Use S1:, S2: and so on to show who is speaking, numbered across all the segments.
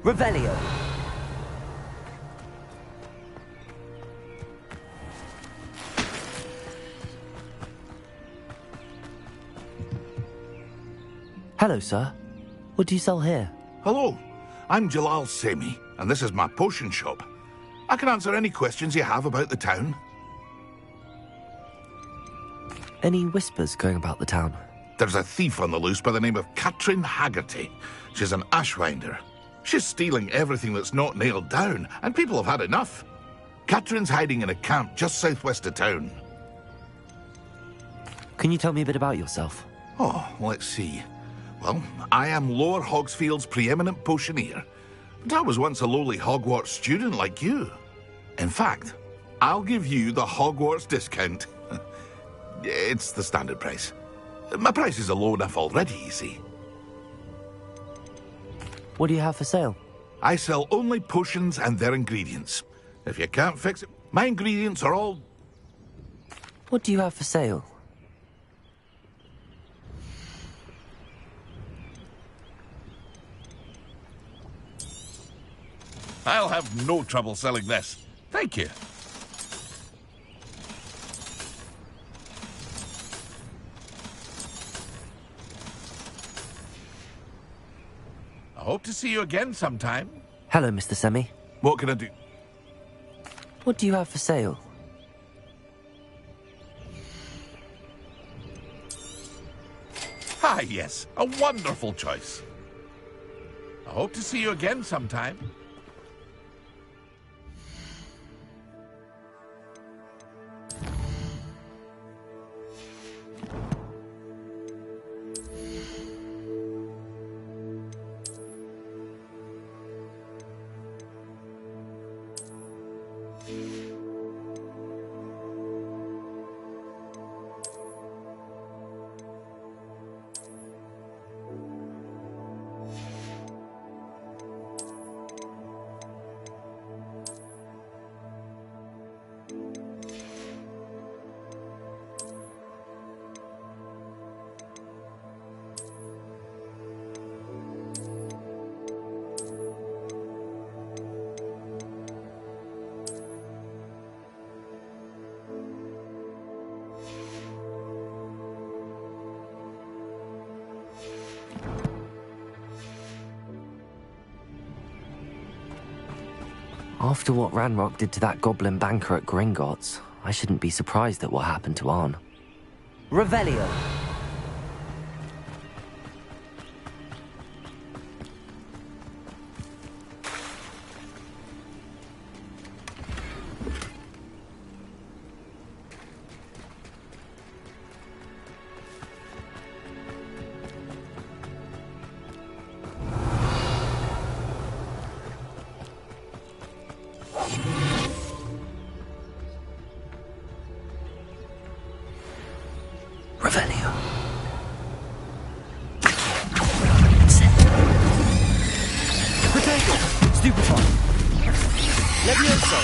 S1: Revelio. Hello, sir. What do you sell here?
S2: Hello, I'm Jalal Semi, and this is my potion shop. I can answer any questions you have about the town.
S1: Any whispers going about the town?
S2: There's a thief on the loose by the name of Katrin Haggerty. She's an ashwinder. She's stealing everything that's not nailed down, and people have had enough. Katrin's hiding in a camp just southwest of town.
S1: Can you tell me a bit about yourself?
S2: Oh, let's see. Well, I am Lower Hogsfield's preeminent potioneer. But I was once a lowly Hogwarts student like you. In fact, I'll give you the Hogwarts discount. It's the standard price. My prices are low enough already, you see.
S1: What do you have for sale?
S2: I sell only potions and their ingredients. If you can't fix it, my ingredients are all...
S1: What do you have for sale?
S2: I'll have no trouble selling this. Thank you. I hope to see you again sometime.
S1: Hello, Mr. Semi.
S2: What can I do?
S1: What do you have for sale?
S2: Ah, yes. A wonderful choice. I hope to see you again sometime.
S1: After what Ranrock did to that goblin banker at Gringotts, I shouldn't be surprised at what happened to Arn. Revelio! Revelio. Potato! Stupefy! Levioso!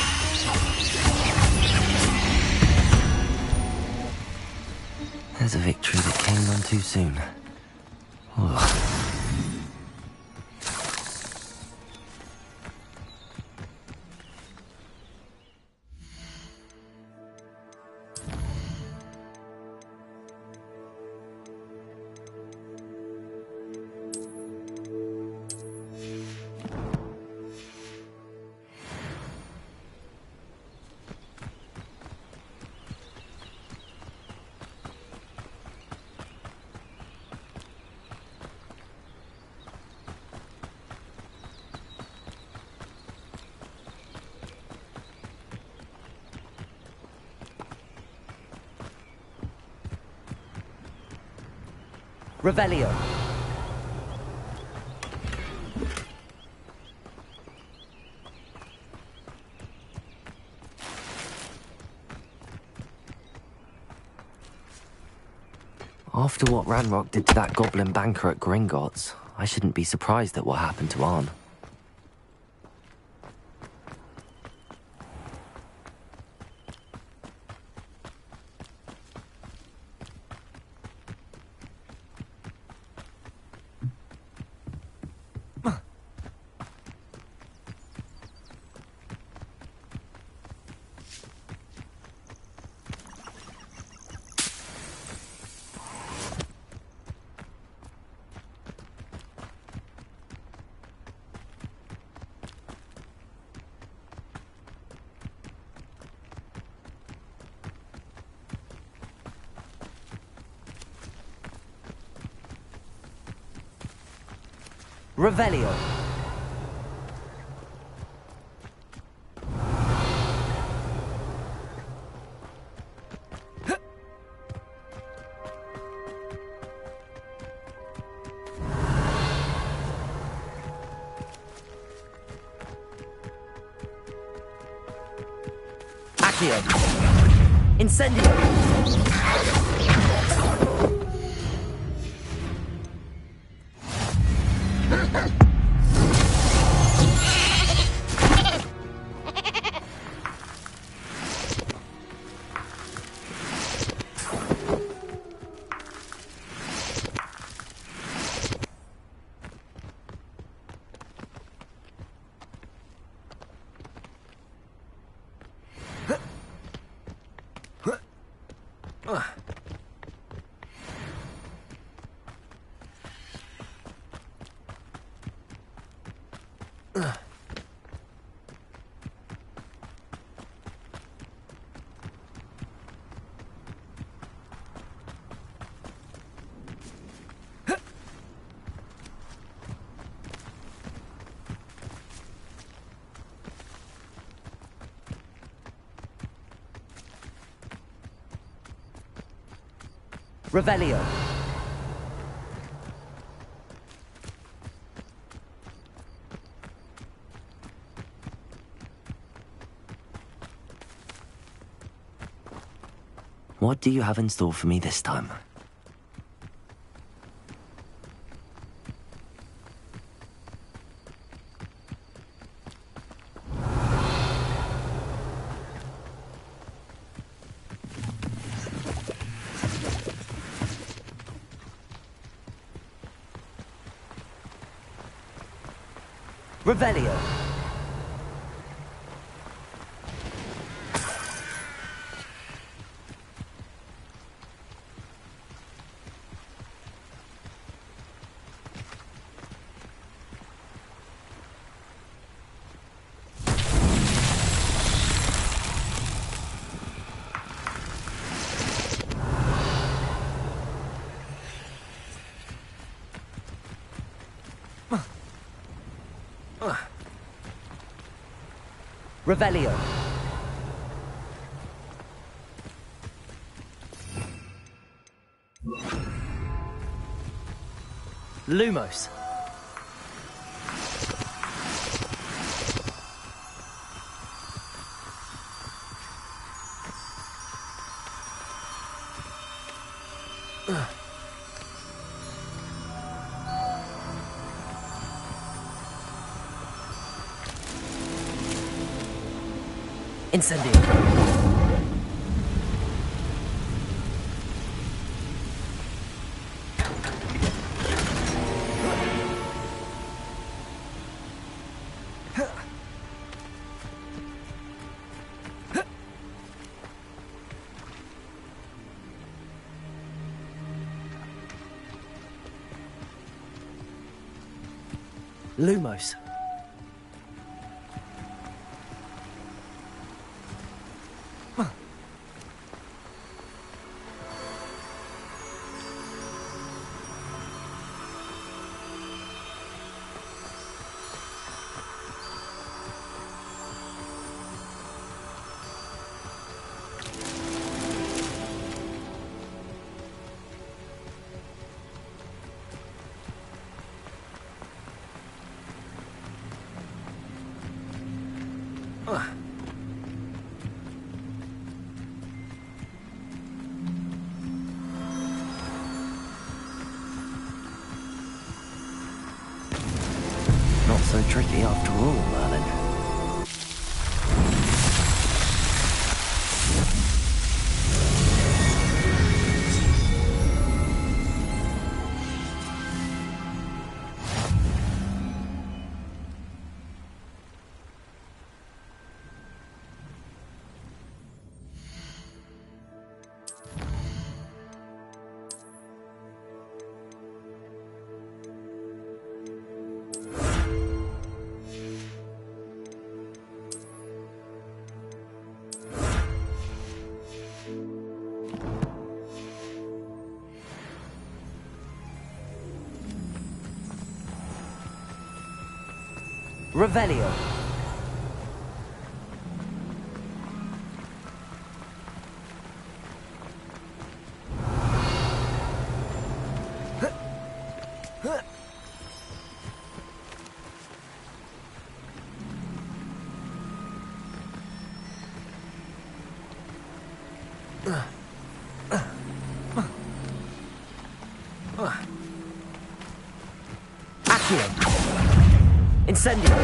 S1: There's a victory that came none too soon. Ugh. Revelio. After what Ranrock did to that goblin banker at Gringotts, I shouldn't be surprised at what happened to Arn. Revelio. Accio. Incendio. Revelio. What do you have in store for me this time? Revelio. Revelio. Lumos. Incendio. Lumos. so tricky after all, Merlin. Revelio. Accio. Incendio.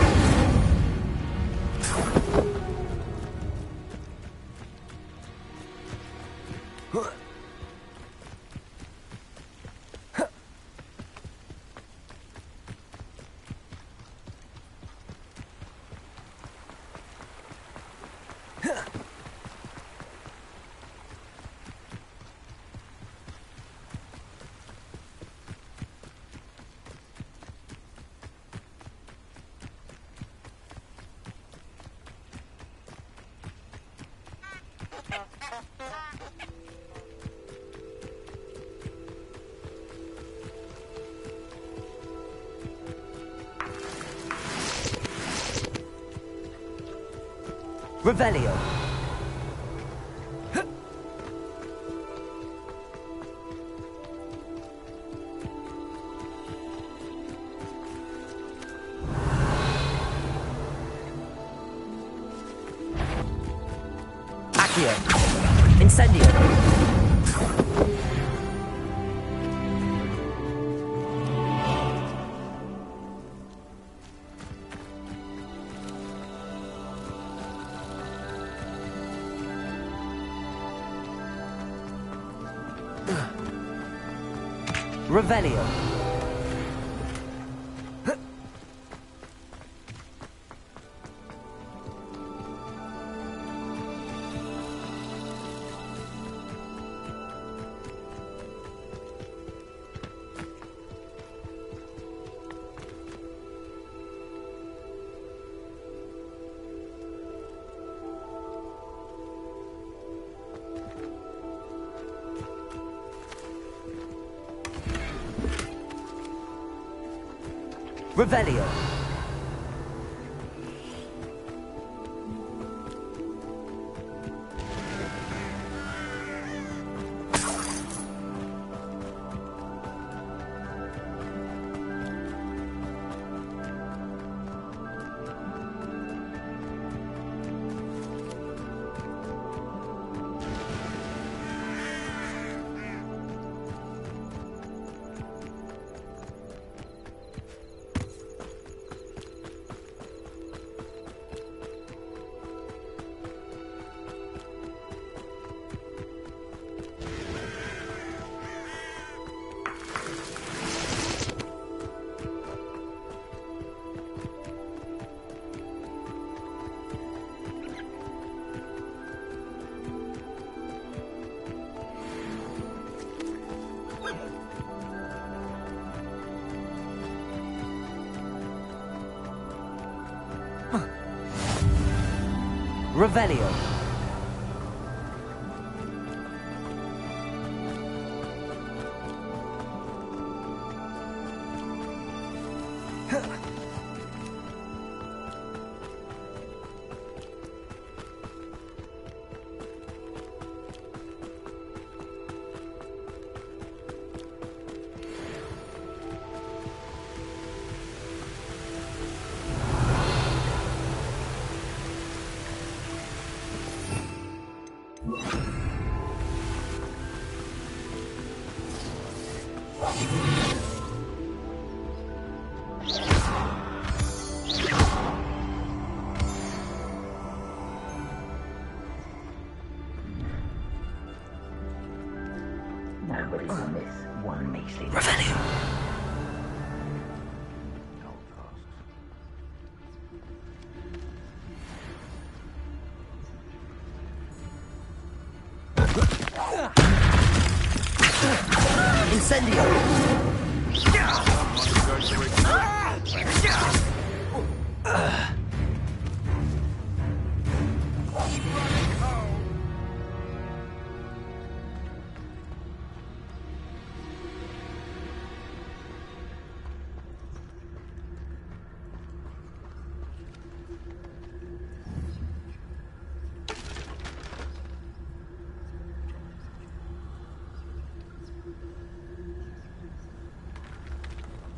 S1: Revelio. Accio. Incendio. Revelio. Revelio. Revelio. Revelio. Incendio.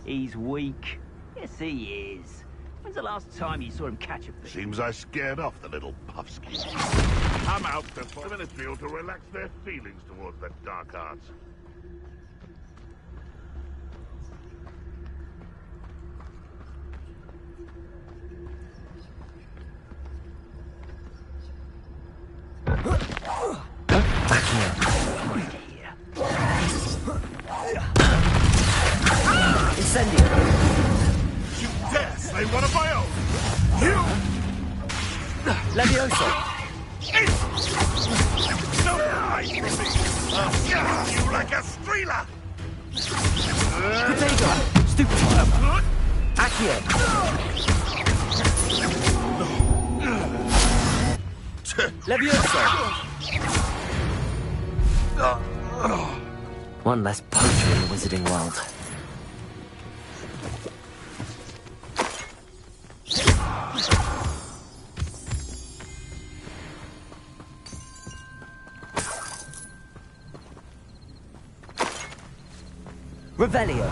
S3: He's weak. Yes, he is. When's the last time you saw him catch a fish?
S4: Seems I scared off the little puffskin. I'm out before the ministry to relax their feelings towards that dark arts.
S1: Incendio.
S4: You dare slay one of my own! You!
S1: Levioso.
S4: No, you like a streeler!
S1: Protego. Stupid. Accio. Levioso. One less poacher in the wizarding world. Revelio.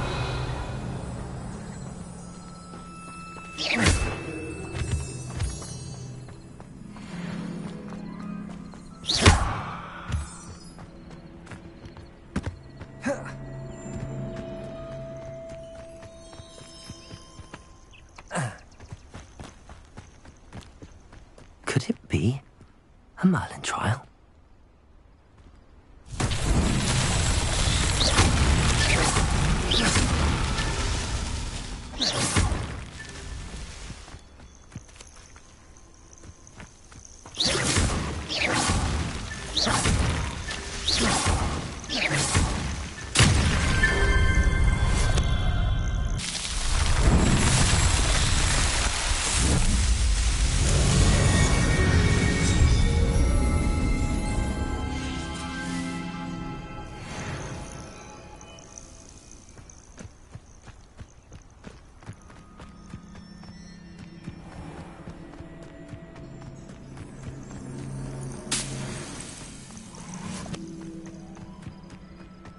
S1: Could it be a Merlin trial?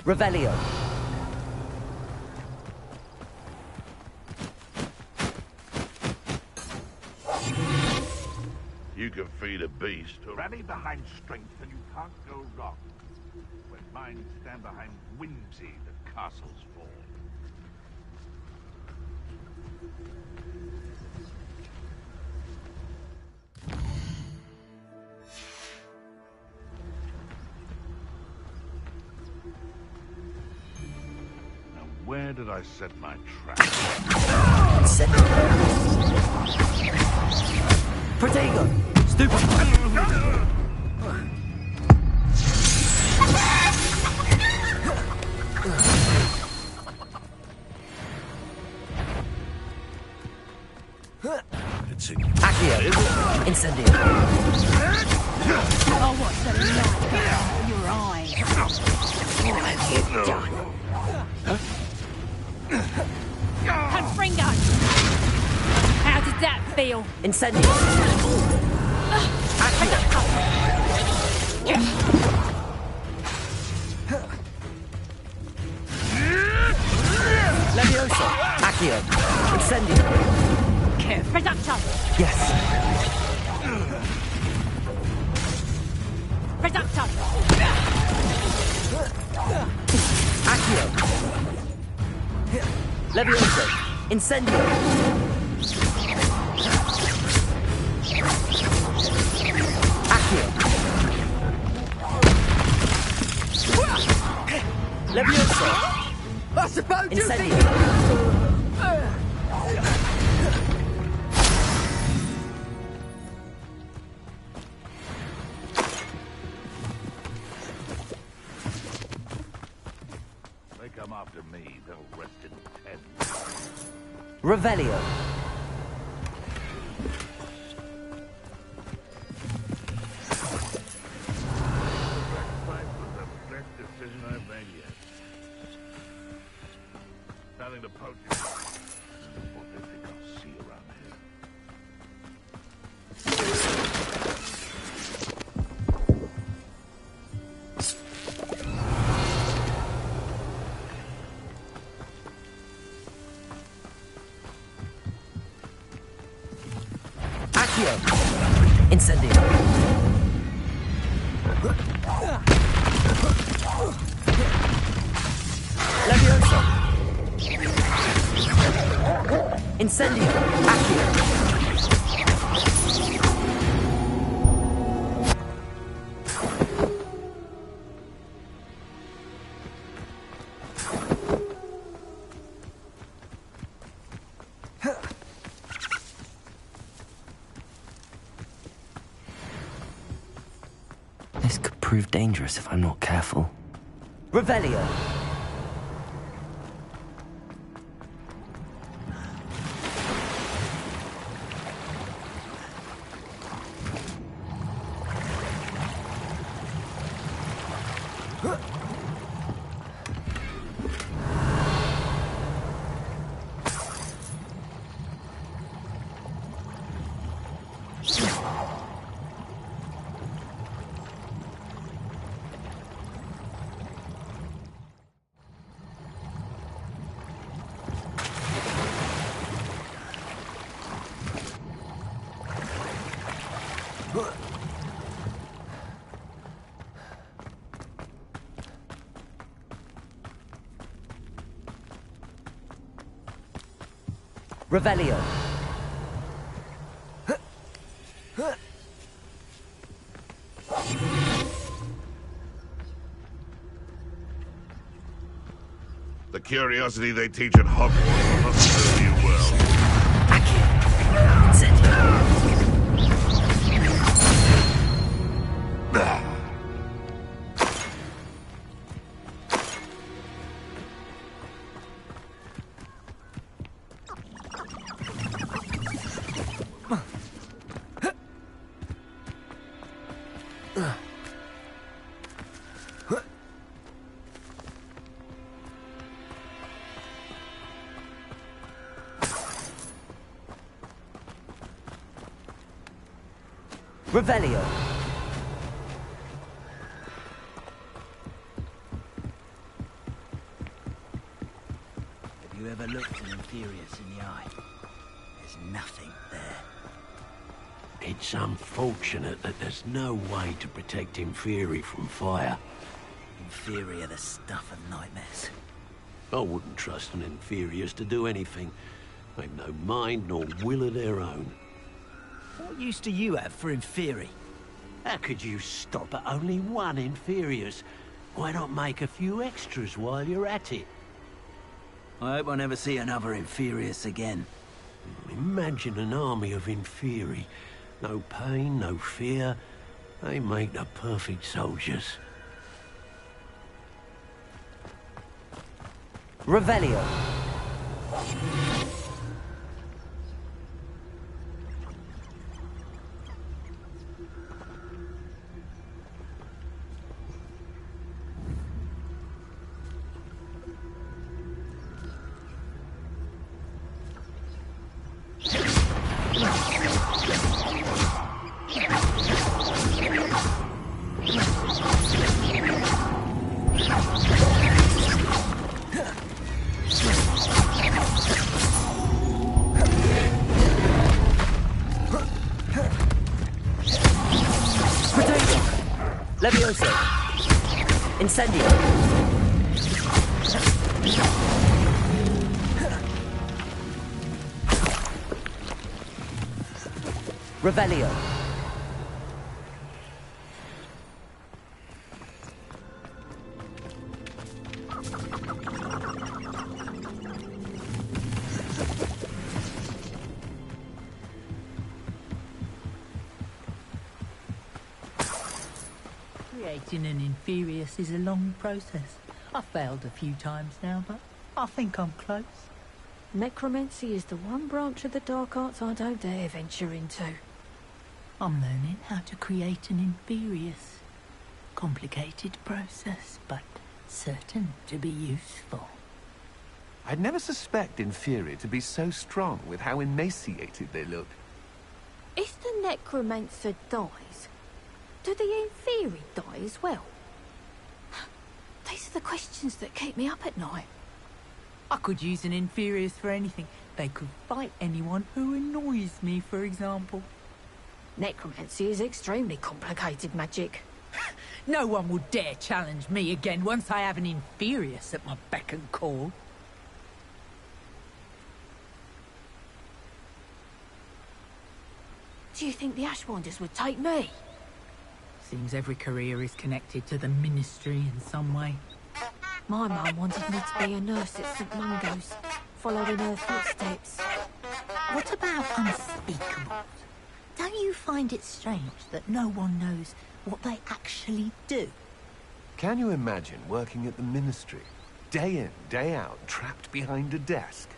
S1: Revelio.
S4: You can feed a beast. Rally behind strength and you can't go wrong. When minds stand behind whimsy, the castles fall. Where did I set my trap?
S1: Protego. Stupid.
S4: It's
S1: Accio. Incendio.
S5: Oh, what's the light behind your eyes? What have you done? Confringo! How did that feel?
S1: Incendio. Accio. Levioso. Accio. Incendio.
S5: Reducto!
S1: Yes.
S5: Reducto!
S1: Accio. Levioso. Incendio. Accio. Levioso. Incendio!
S4: They come after me, they'll rest in tents.
S1: Revelio.
S4: Sacrifice was the best decision I've made yet. Nothing to poach. What they think I'll see around here.
S1: Accio! Incendio! Levioso! Incendio! Accio! This could prove dangerous if I'm not careful. Revelio! Revelio.
S4: The curiosity they teach at Hogwarts must serve you well.
S1: Revelio.
S3: Have you ever looked an Inferius in the eye? There's nothing there.
S6: It's unfortunate that there's no way to protect Inferi from fire.
S3: Inferi are the stuff of nightmares.
S6: I wouldn't trust an Inferius to do anything. They've no mind nor will of their own.
S3: What use do you have for Inferi?
S6: How could you stop at only one Inferius? Why not make a few extras while you're at it?
S3: I hope I never see another Inferius again.
S6: Imagine an army of Inferi. No pain, no fear. They make the perfect soldiers.
S1: Revelio. Levioso. Incendio. Revelio.
S7: Creating an Inferius is a long process. I've failed a few times now, but I think I'm close.
S8: Necromancy is the one branch of the dark arts I don't dare venture into.
S7: I'm learning how to create an Inferius. Complicated process, but certain to be useful.
S9: I'd never suspect Inferi to be so strong with how emaciated they look.
S8: If the necromancer dies, do the Inferi die as well? These are the questions that keep me up at night.
S7: I could use an Inferius for anything. They could fight anyone who annoys me, for example.
S8: Necromancy is extremely complicated magic.
S7: No one will dare challenge me again once I have an Inferius at my beck and call.
S8: Do you think the Ashwinders would take me?
S7: Seems every career is connected to the ministry in some way.
S8: My mum wanted me to be a nurse at St Mungo's, following her footsteps.
S7: What about unspeakables? Don't you find it strange that no one knows what they actually do?
S9: Can you imagine working at the ministry? Day in, day out, trapped behind a desk?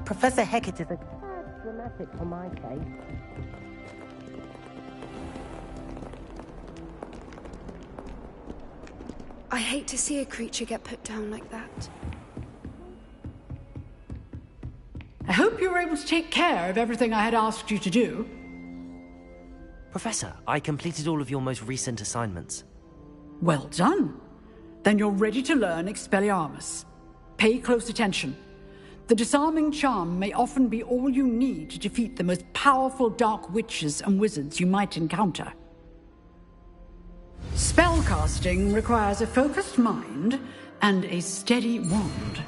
S7: Professor Hecat is a tad dramatic for my taste.
S10: I hate to see a creature get put down like that.
S5: I hope you were able to take care of everything I had asked you to do.
S1: Professor, I completed all of your most recent assignments.
S5: Well done. Then you're ready to learn Expelliarmus. Pay close attention. The disarming charm may often be all you need to defeat the most powerful dark witches and wizards you might encounter. Spellcasting requires a focused mind and a steady wand.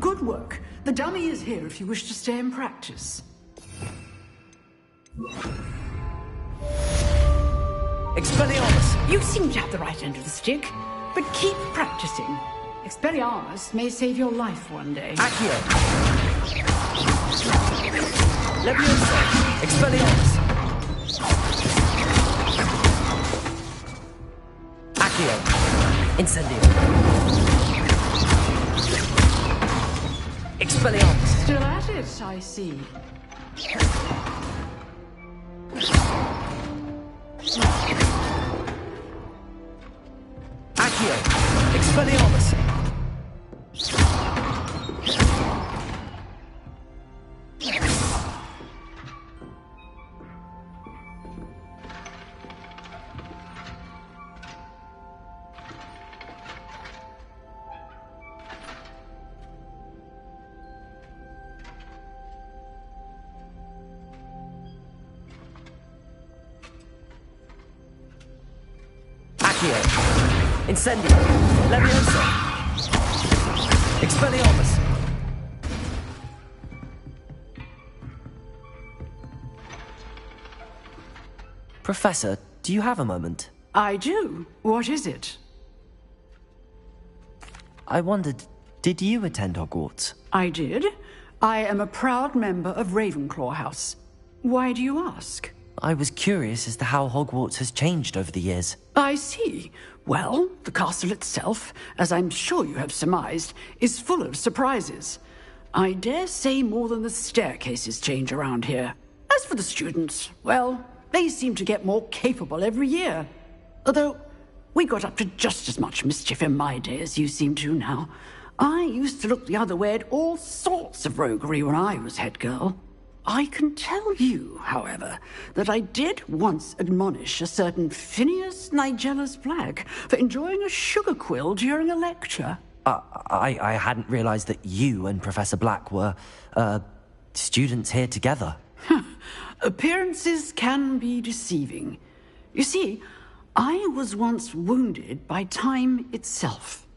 S5: Good work. The dummy is here if you wish to stay and practice.
S1: Expelliarmus!
S5: You seem to have the right end of the stick, but keep practicing. Expelliarmus may save your life one day.
S1: Accio! Leviosa! Expelliarmus! Accio! Incendio! Expelliarmus!
S5: Still at it, I see.
S1: Accio! Expelliarmus! Accio! Incendio! Leviosa! Expelliarmus! Professor, do you have a moment?
S5: I do. What is it?
S1: I wondered, did you attend Hogwarts?
S5: I did. I am a proud member of Ravenclaw House. Why do you ask?
S1: I was curious as to how Hogwarts has changed over the years.
S5: I see. Well, the castle itself, as I'm sure you have surmised, is full of surprises. I dare say more than the staircases change around here. As for the students, well, they seem to get more capable every year. Although, we got up to just as much mischief in my day as you seem to now. I used to look the other way at all sorts of roguery when I was head girl. I can tell you, however, that I did once admonish a certain Phineas Nigellus Black for enjoying a sugar quill during a lecture.
S1: I hadn't realized that you and Professor Black were, students here together.
S5: Appearances can be deceiving. You see, I was once wounded by time itself.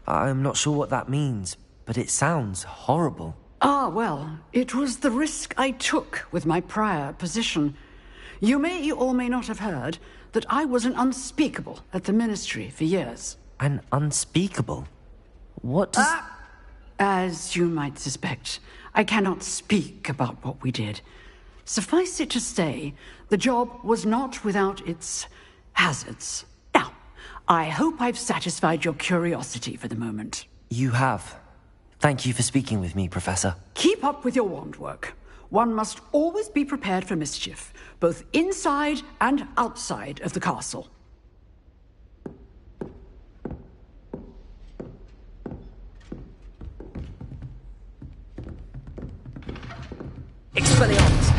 S1: I'm not sure what that means, but it sounds horrible.
S5: Ah, well, it was the risk I took with my prior position. You may or may not have heard that I was an unspeakable at the Ministry for years.
S1: An unspeakable? What does...
S5: As you might suspect, I cannot speak about what we did. Suffice it to say, the job was not without its hazards. Now, I hope I've satisfied your curiosity for the moment.
S1: You have. Thank you for speaking with me, Professor.
S5: Keep up with your wand work. One must always be prepared for mischief, both inside and outside of the castle.
S1: Expelliarmus!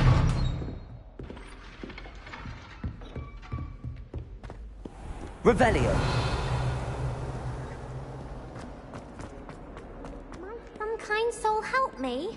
S1: Revelio!
S8: Might some kind soul help me?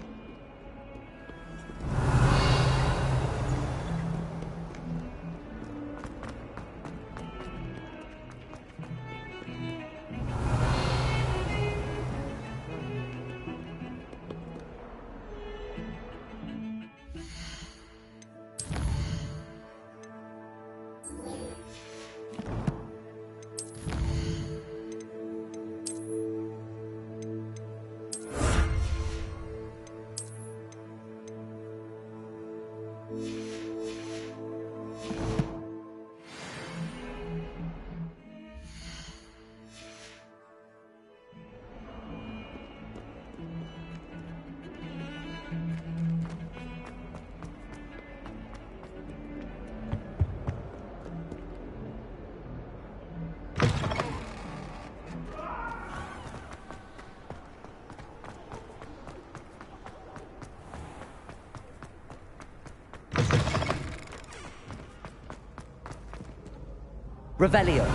S1: Revelio!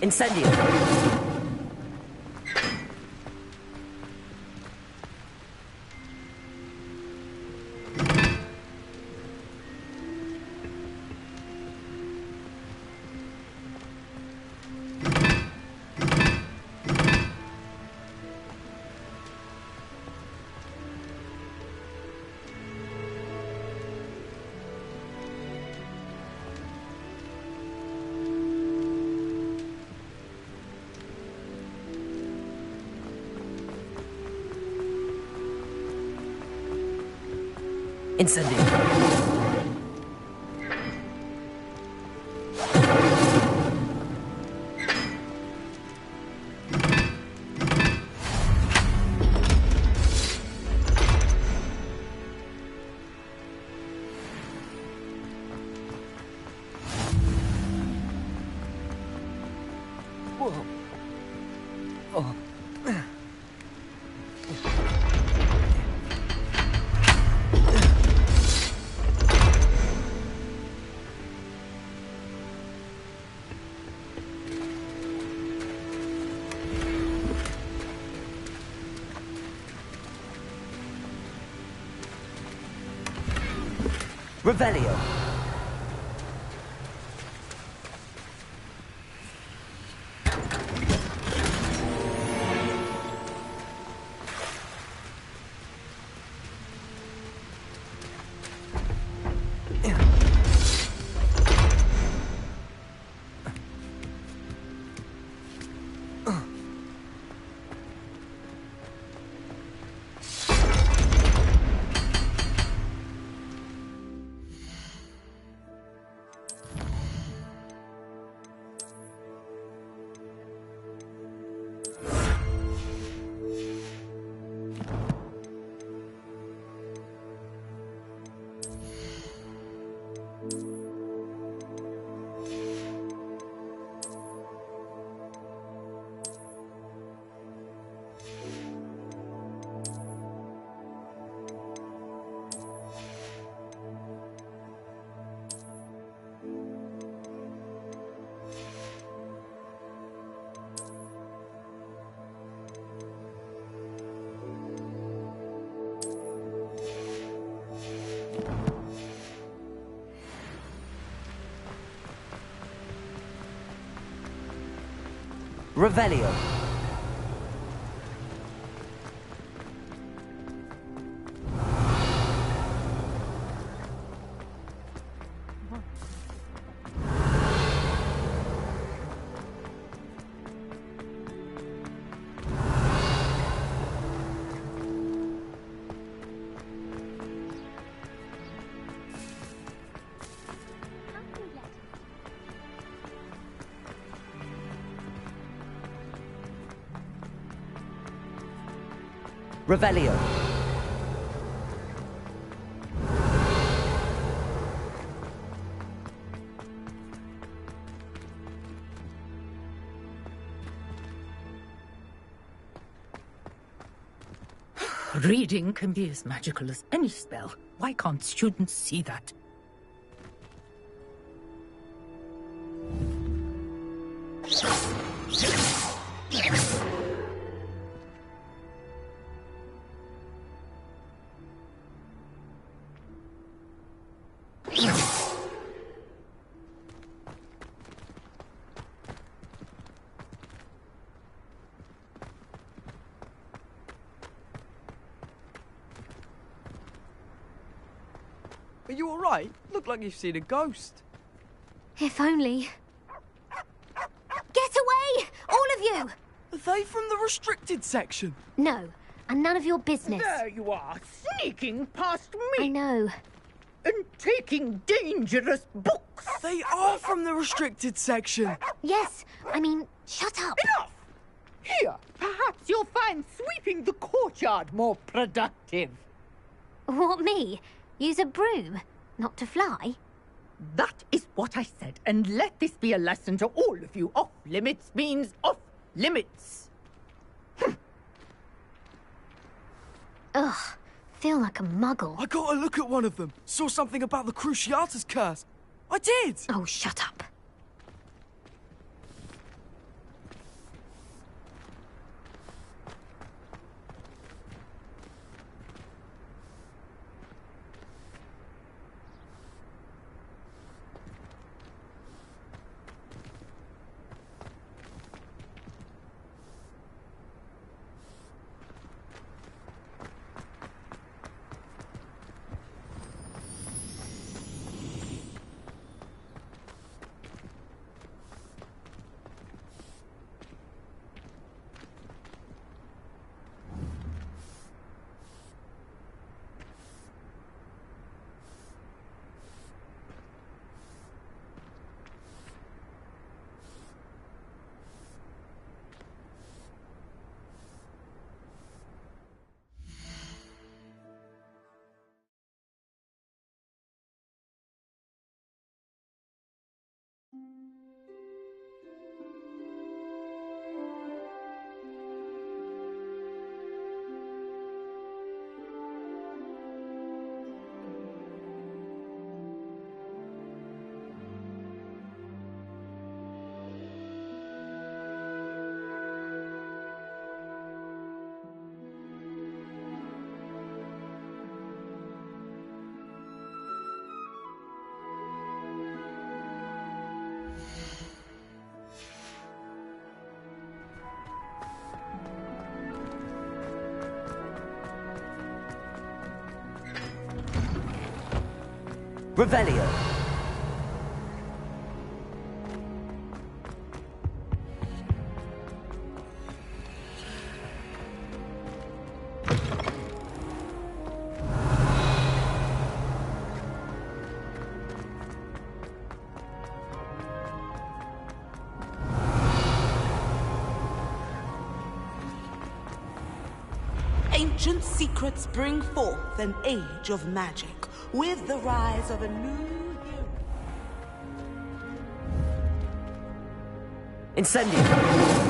S1: Incendio! Incendio! Revelio. Revelio. Revelio.
S7: Reading can be as magical as any spell. Why can't students see that?
S11: Are you alright? Look like you've seen a ghost.
S8: If only. Get away! All of you!
S11: Are they from the restricted section?
S8: No, and none of your business.
S12: There you are, sneaking past me.
S8: I know.
S12: And taking dangerous books.
S11: They are from the restricted section.
S8: Yes, I mean, shut up.
S12: Enough! Here, perhaps you'll find sweeping the courtyard more productive.
S8: What, me? Use a broom, not to fly?
S12: That is what I said, and let this be a lesson to all of you. Off limits means off limits.
S8: Ugh, feel like a muggle.
S11: I got a look at one of them. Saw something about the Cruciatus curse. I did!
S8: Oh, shut up.
S1: Revelio.
S13: Ancient secrets bring forth an age of magic, with the rise of a new hero.
S1: Incendio.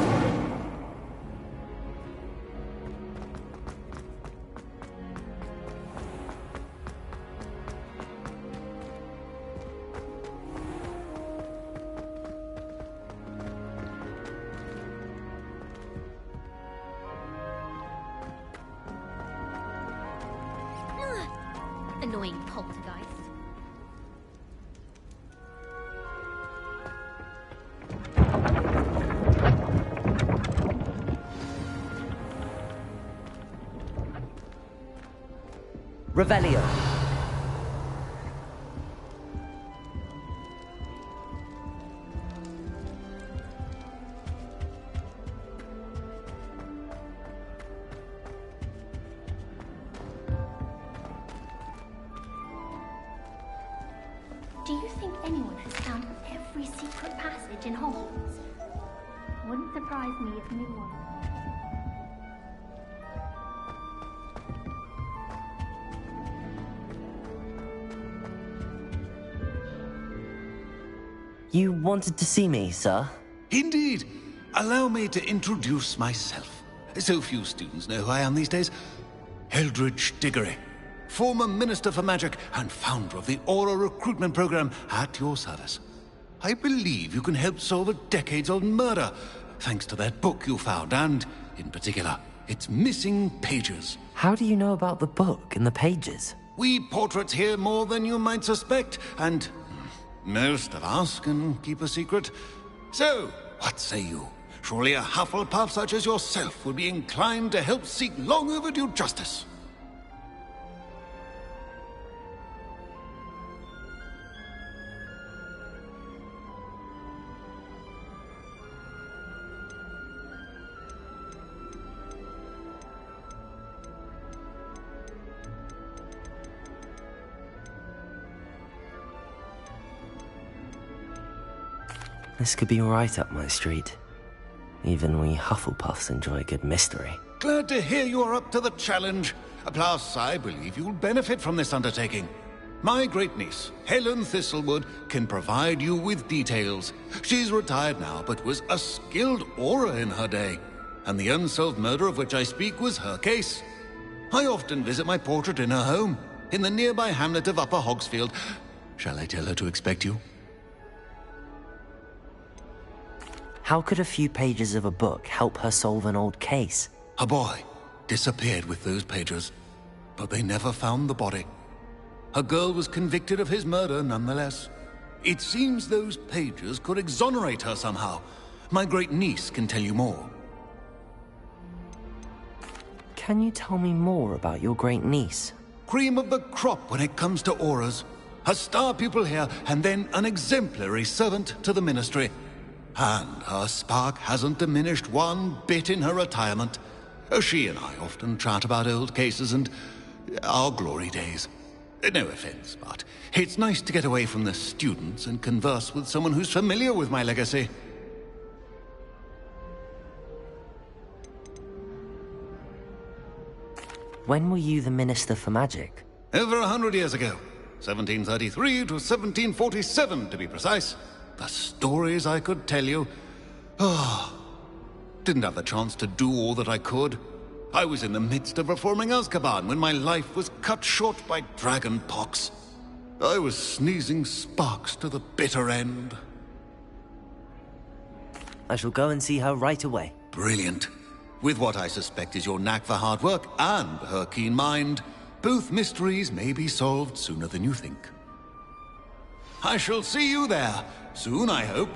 S8: Annoying poltergeist.
S1: Revelio.
S8: Do you think anyone has found every secret passage in Hogwarts? Wouldn't surprise me if no one.
S1: You wanted to see me, sir?
S14: Indeed. Allow me to introduce myself. So few students know who I am these days. Eldridge Diggory, former Minister for Magic and founder of the Aura Recruitment Program, at your service. I believe you can help solve a decades-old murder, thanks to that book you found, and, in particular, its missing pages.
S1: How do you know about the book and the pages?
S14: We portraits hear more than you might suspect, and most of us can keep a secret. So, what say you? Surely a Hufflepuff such as yourself would be inclined to help seek long overdue justice.
S1: This could be right up my street. Even we Hufflepuffs enjoy a good mystery.
S14: Glad to hear you are up to the challenge. Plus, I believe you'll benefit from this undertaking. My great-niece, Helen Thistlewood, can provide you with details. She's retired now, but was a skilled aura in her day. And the unsolved murder of which I speak was her case. I often visit my portrait in her home, in the nearby hamlet of Upper Hogsfield. Shall I tell her to expect you?
S1: How could a few pages of a book help her solve an old case?
S14: A boy disappeared with those pages, but they never found the body. A girl was convicted of his murder nonetheless. It seems those pages could exonerate her somehow. My great-niece can tell you more.
S1: Can you tell me more about your great-niece?
S14: Cream of the crop when it comes to auras. A star pupil here, and then an exemplary servant to the Ministry. And her spark hasn't diminished one bit in her retirement. She and I often chat about old cases and our glory days. No offense, but it's nice to get away from the students and converse with someone who's familiar with my legacy.
S1: When were you the Minister for Magic?
S14: Over 100 years ago. 1733 to 1747, to be precise. The stories I could tell you. Didn't have the chance to do all that I could. I was in the midst of reforming A즈kaban when my life was cut short by dragon pox. I was sneezing sparks to the bitter end.
S1: I shall go and see her right away.
S14: Brilliant. With what I suspect is your knack for hard work and her keen mind, both mysteries may be solved sooner than you think. I shall see you there. Soon, I hope.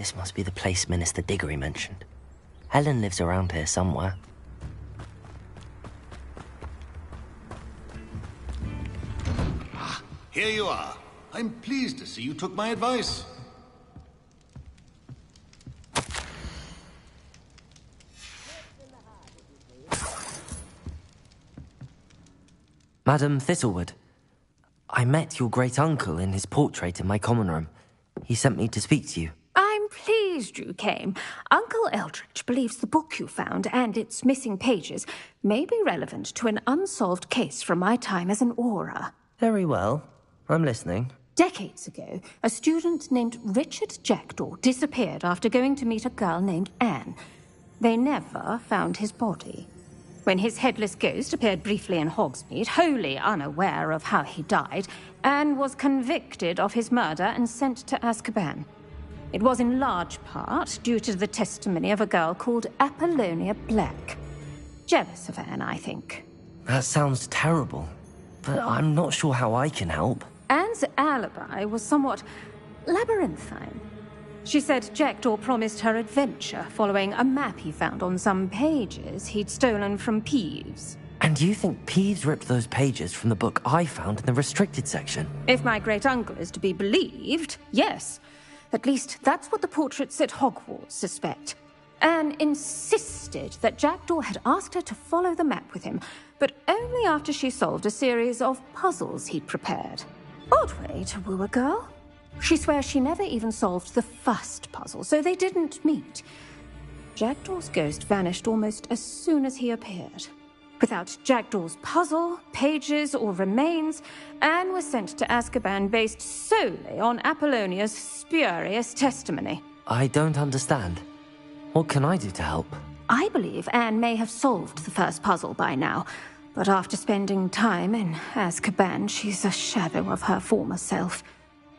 S1: This must be the place Minister Diggory mentioned. Helen lives around here somewhere.
S14: Here you are. I'm pleased to see you took my advice.
S1: Madam Thistlewood, I met your great-uncle in his portrait in my common room. He sent me to speak to you.
S15: I'm pleased you came. Uncle Eldridge believes the book you found and its missing pages may be relevant to an unsolved case from my time as an aura.
S1: Very well. I'm listening.
S15: Decades ago, a student named Richard Jackdaw disappeared after going to meet a girl named Anne. They never found his body. When his headless ghost appeared briefly in Hogsmeade, wholly unaware of how he died, Anne was convicted of his murder and sent to A즈kaban. It was in large part due to the testimony of a girl called Apollonia Black. Jealous of Anne, I think.
S1: That sounds terrible, but I'm not sure how I can help.
S15: Anne's alibi was somewhat labyrinthine. She said Jackdaw promised her adventure following a map he found on some pages he'd stolen from Peeves.
S1: And you think Peeves ripped those pages from the book I found in the restricted section?
S15: If my great-uncle is to be believed, yes. At least that's what the portraits at Hogwarts suspect. Anne insisted that Jackdaw had asked her to follow the map with him, but only after she solved a series of puzzles he'd prepared. Odd way to woo a girl. She swears she never even solved the first puzzle, so they didn't meet. Jackdaw's ghost vanished almost as soon as he appeared. Without Jackdaw's puzzle, pages, or remains, Anne was sent to A즈kaban based solely on Apollonia's spurious testimony.
S1: I don't understand. What can I do to help?
S15: I believe Anne may have solved the first puzzle by now, but after spending time in A즈kaban, she's a shadow of her former self.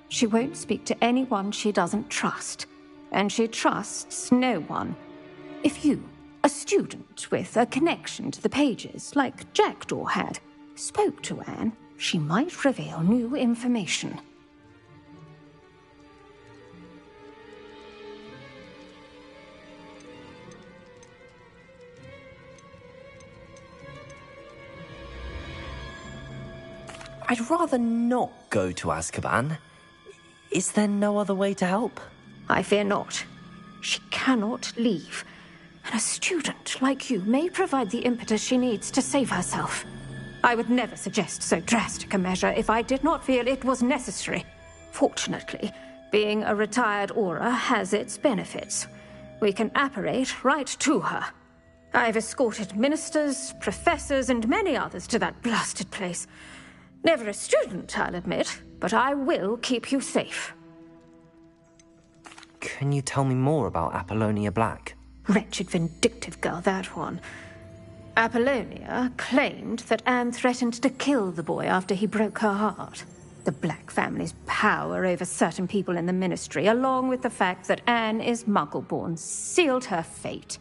S15: She won't speak to anyone she doesn't trust, and she trusts no one. If you, a student with a connection to the pages, like Jackdaw had, spoke to Anne, she might reveal new information.
S1: I'd rather not go to A즈kaban. Is there no other way to help?
S15: I fear not. She cannot leave. And a student like you may provide the impetus she needs to save herself. I would never suggest so drastic a measure if I did not feel it was necessary. Fortunately, being a retired aura has its benefits. We can apparate right to her. I've escorted ministers, professors, and many others to that blasted place. Never a student, I'll admit, but I will keep you safe.
S1: Can you tell me more about Apollonia Black?
S15: Wretched, vindictive girl, that one. Apollonia claimed that Anne threatened to kill the boy after he broke her heart. The Black family's power over certain people in the Ministry, along with the fact that Anne is Muggle-born, sealed her fate.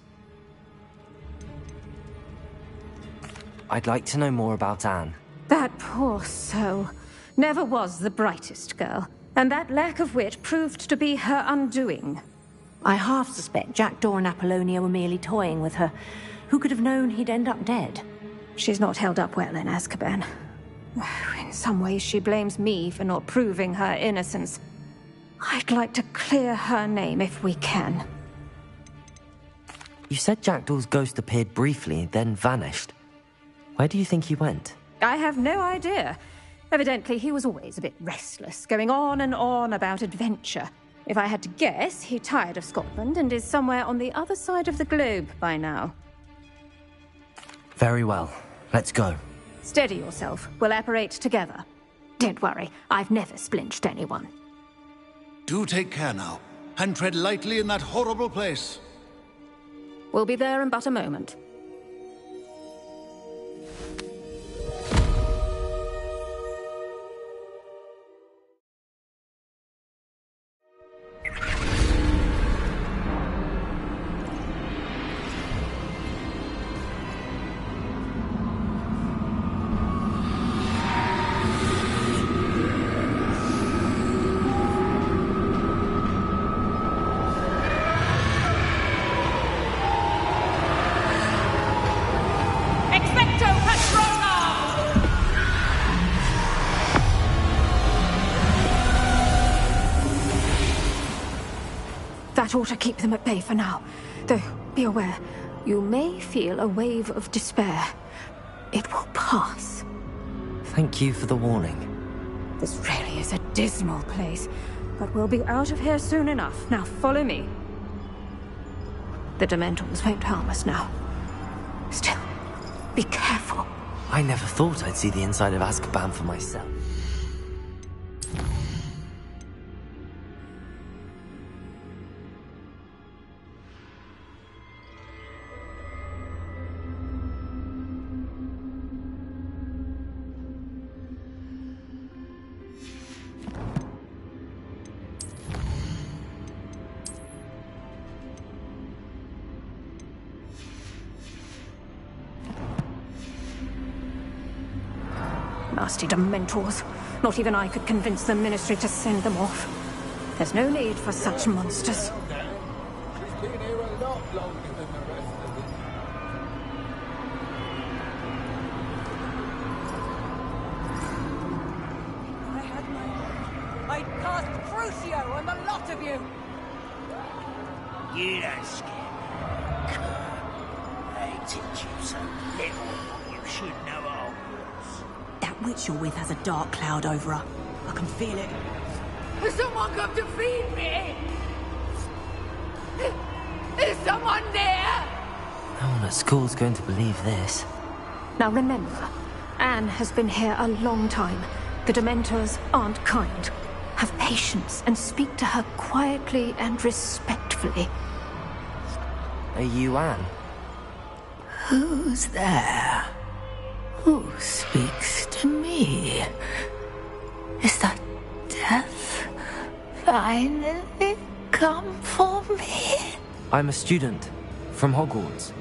S1: I'd like to know more about Anne.
S15: That poor soul never was the brightest girl, and that lack of wit proved to be her undoing.
S16: I half suspect Jackdaw and Apollonia were merely toying with her. Who could have known he'd end up dead?
S15: She's not held up well in A즈kaban. In some ways, she blames me for not proving her innocence. I'd like to clear her name if we can.
S1: You said Jackdaw's ghost appeared briefly, then vanished. Where do you think he went?
S15: I have no idea. Evidently, he was always a bit restless, going on and on about adventure. If I had to guess, he tired of Scotland and is somewhere on the other side of the globe by now.
S1: Very well. Let's go.
S15: Steady yourself. We'll apparate together. Don't worry, I've never splinched anyone.
S14: Do take care now, and tread lightly in that horrible place.
S15: We'll be there in but a moment. That ought to keep them at bay for now. Though, be aware, you may feel a wave of despair. It will pass.
S1: Thank you for the warning.
S15: This really is a dismal place, but we'll be out of here soon enough. Now follow me. The Dementors won't harm us now. Still, be careful.
S1: I never thought I'd see the inside of A즈kaban for myself.
S15: Nasty Dementors. Not even I could convince the Ministry to send them off. There's no need for such monsters.
S17: She's been here a lot longer than the rest of them.
S18: I had my... I'd cast Crucio on the lot of you!
S3: You don't scare me. They teach you so little what you should know at Hogwarts.
S13: That witch you're with has a dark cloud over her. I can feel it.
S18: Has someone come to feed me? Is someone there?
S1: No one at school's going to believe this.
S15: Now remember, Anne has been here a long time. The Dementors aren't kind. Have patience and speak to her quietly and respectfully.
S1: Are you Anne?
S7: Who's there? Who speaks to me? Is that death finally come for me?
S1: I'm a student from Hogwarts.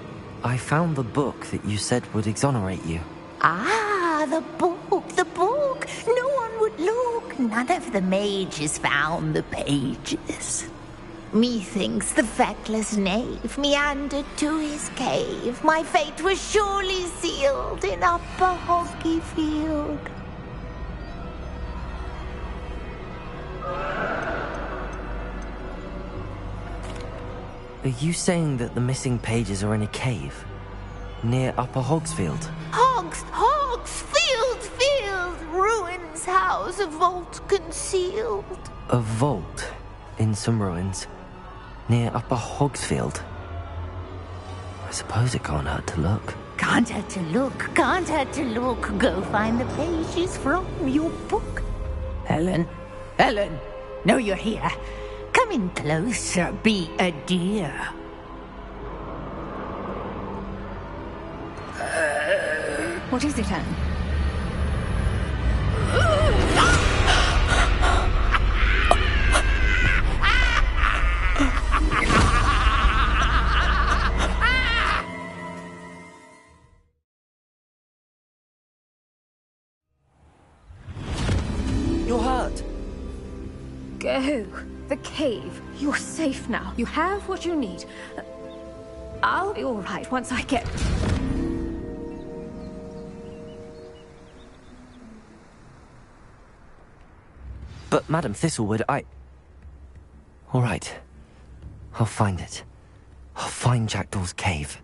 S1: I found the book that you said would exonerate you.
S7: Ah, the book, the book. No one would look. None of the mages found the pages. Methinks the feckless knave meandered to his cave. My fate was surely sealed in Upper Hoggyfield.
S1: Are you saying that the missing pages are in a cave? Near Upper Hogsfield?
S7: Field! Ruins house, a vault concealed.
S1: A vault in some ruins? Near Upper Hogsfield? I suppose it can't hurt to look.
S7: Can't hurt to look. Go find the pages from your book. Helen, know you're here. Come in closer, be a dear.
S15: What is it, Anne?
S11: You're hurt.
S15: Go. The cave. You're safe now. You have what you need. I'll be all right once I get...
S1: But, Madam Thistlewood, All right. I'll find it. I'll find Jackdaw's cave.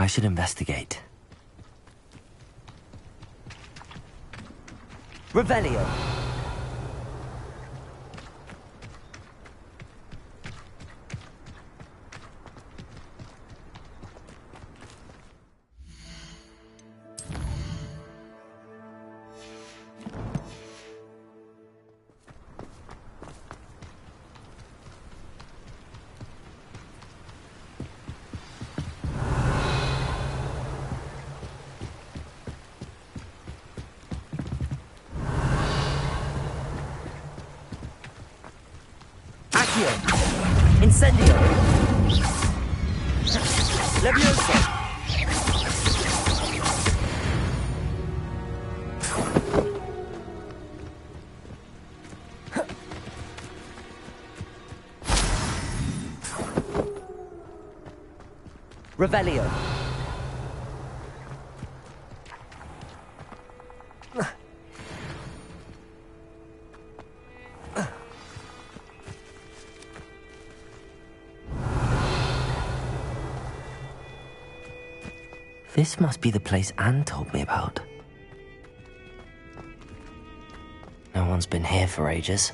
S1: I should investigate. Revelio! Accio! Incendio!
S11: Levioso!
S1: Revelio. This must be the place Anne told me about. No one's been here for ages.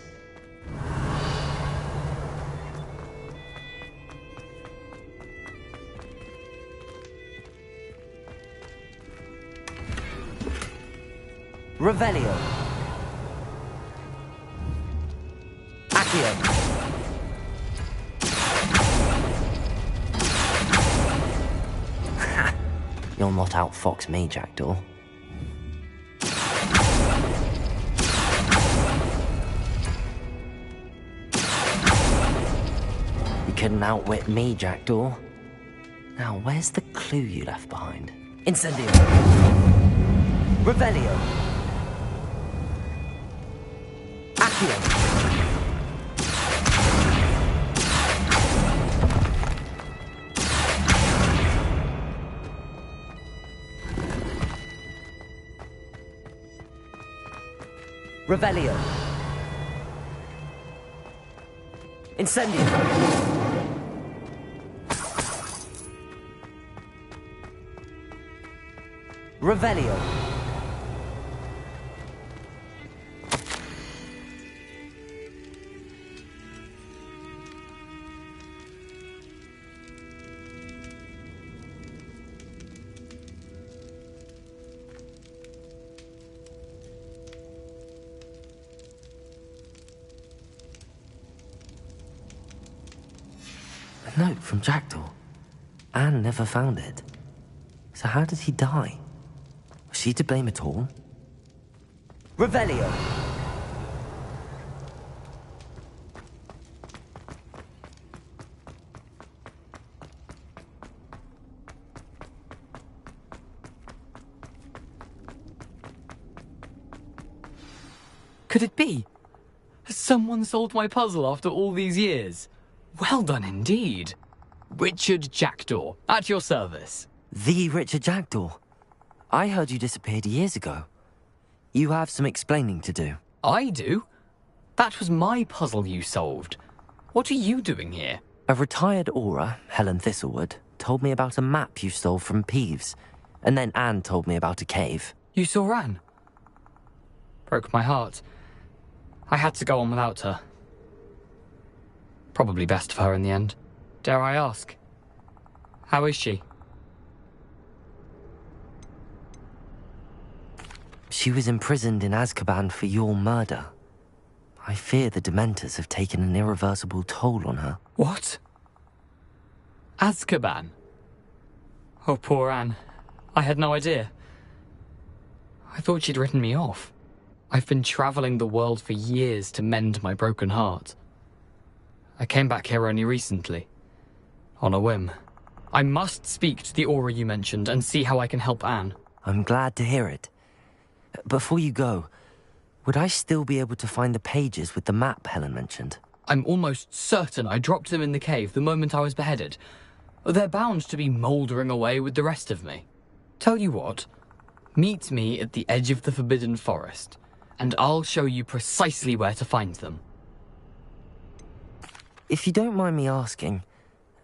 S1: Revelio. Accio. You'll not outfox me, Jackdaw. You couldn't outwit me, Jackdaw. Now, where's the clue you left behind? Incendio. Revelio. Accio. Revelio. Incendio. Revelio. A note from Jackdaw. Anne never found it. So how did he die? Was she to blame at all? Revelio!
S19: Could it be? Has someone solved my puzzle after all these years? Well done indeed. Richard Jackdaw, at your service.
S1: The Richard Jackdaw. I heard you disappeared years ago. You have some explaining to do.
S19: I do? That was my puzzle you solved. What are you doing here?
S1: A retired aura, Helen Thistlewood, told me about a map you stole from Peeves, and then Anne told me about a cave.
S19: You saw Anne? Broke my heart. I had to go on without her. Probably best for her in the end. Dare I ask? How is she?
S1: She was imprisoned in A즈kaban for your murder. I fear the Dementors have taken an irreversible toll on her.
S19: What? A즈kaban? Oh, poor Anne. I had no idea. I thought she'd written me off. I've been traveling the world for years to mend my broken heart. I came back here only recently. On a whim. I must speak to the aura you mentioned and see how I can help Anne.
S1: I'm glad to hear it. Before you go, would I still be able to find the pages with the map Helen mentioned?
S19: I'm almost certain I dropped them in the cave the moment I was beheaded. They're bound to be mouldering away with the rest of me. Tell you what, meet me at the edge of the Forbidden Forest, and I'll show you precisely where to find them.
S1: If you don't mind me asking,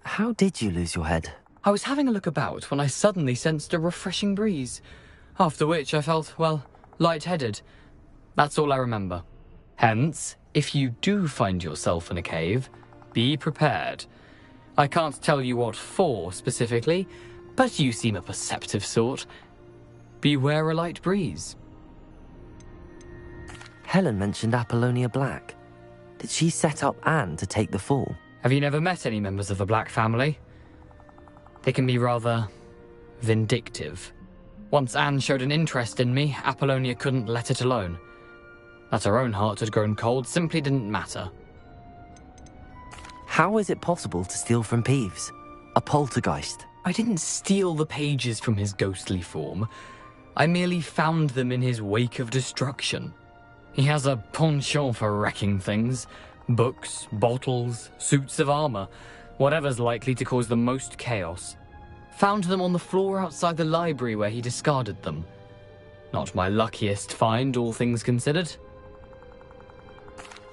S1: how did you lose your head?
S19: I was having a look about when I suddenly sensed a refreshing breeze, after which I felt, well, lightheaded. That's all I remember. Hence, if you do find yourself in a cave, be prepared. I can't tell you what for specifically, but you seem a perceptive sort. Beware a light breeze.
S1: Helen mentioned Apollonia Black. Did she set up Anne to take the fall?
S19: Have you never met any members of the Black family? They can be rather vindictive. Once Anne showed an interest in me, Apollonia couldn't let it alone. That her own heart had grown cold simply didn't matter.
S1: How is it possible to steal from Peeves? A poltergeist?
S19: I didn't steal the pages from his ghostly form. I merely found them in his wake of destruction. He has a penchant for wrecking things. Books, bottles, suits of armor, whatever's likely to cause the most chaos. Found them on the floor outside the library where he discarded them. Not my luckiest find, all things considered.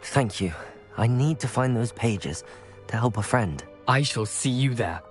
S1: Thank you. I need to find those pages to help a friend.
S19: I shall see you there.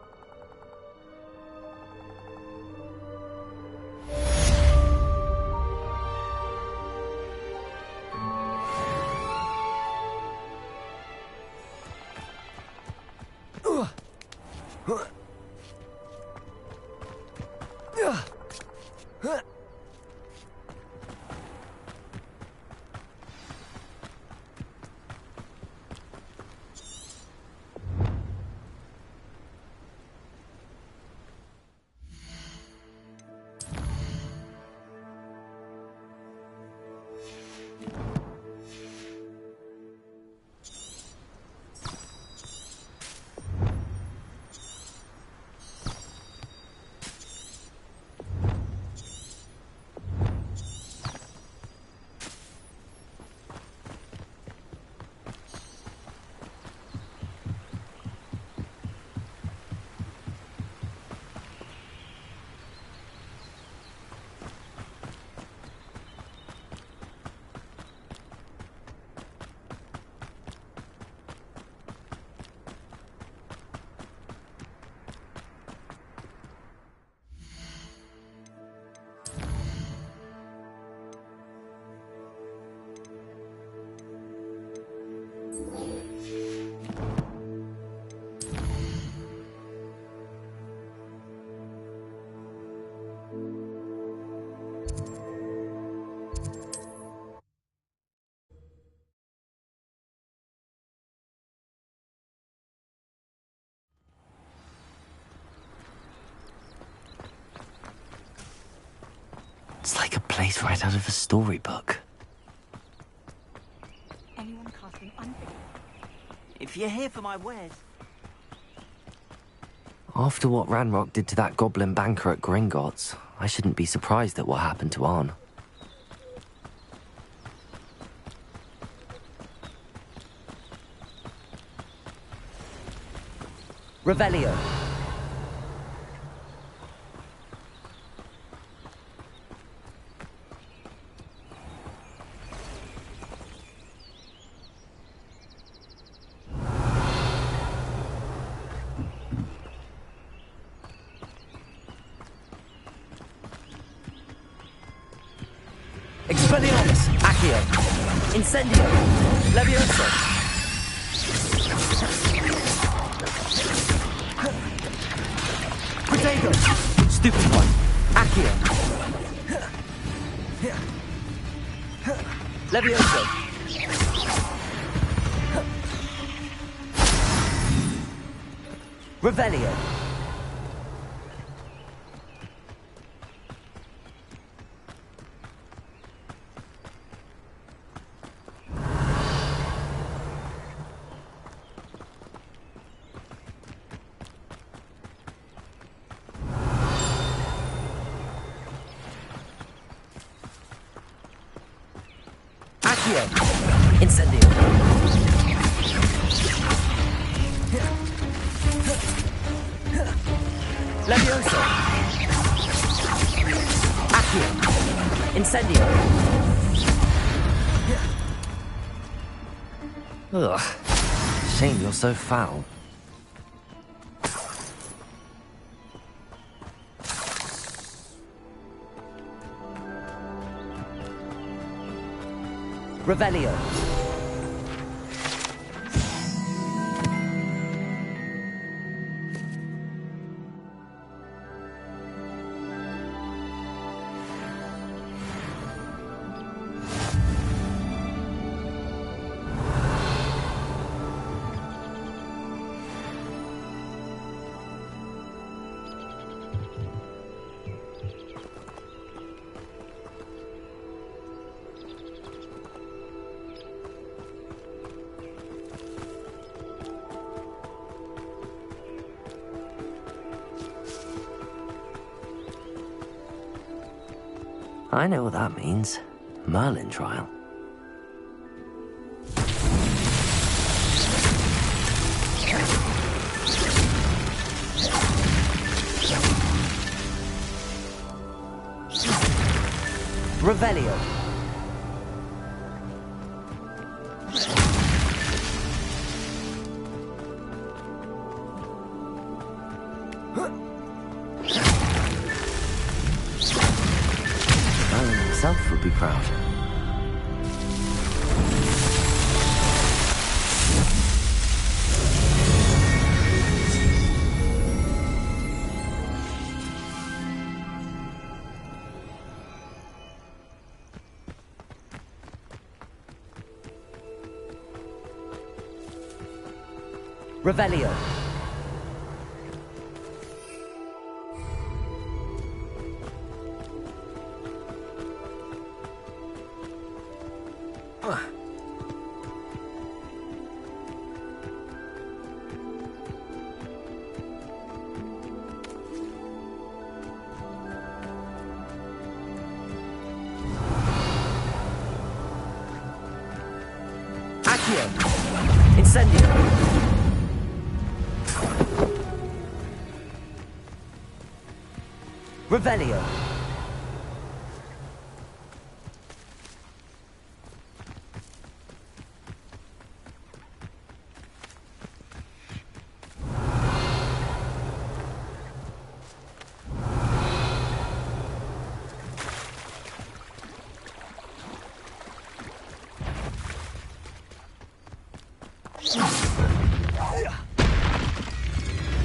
S1: It's like a place right out of a storybook.
S3: Anyone casting unfair? If you're here for my wares.
S1: After what Ranrock did to that goblin banker at Gringotts, I shouldn't be surprised at what happened to Arn.
S20: Revelio. Expelliarmus, Accio, Incendio, Levioso. Protego, Stupid One, Accio. Levioso. Revelio. Incendio. Levioso. Accio. Incendio.
S1: Ugh. Shame you're so foul.
S20: Revelio.
S1: I know what that means. Merlin trial.
S20: Revelio.
S1: Merlin himself would be proud.
S20: Revelio. Accio. Incendio. Revelio.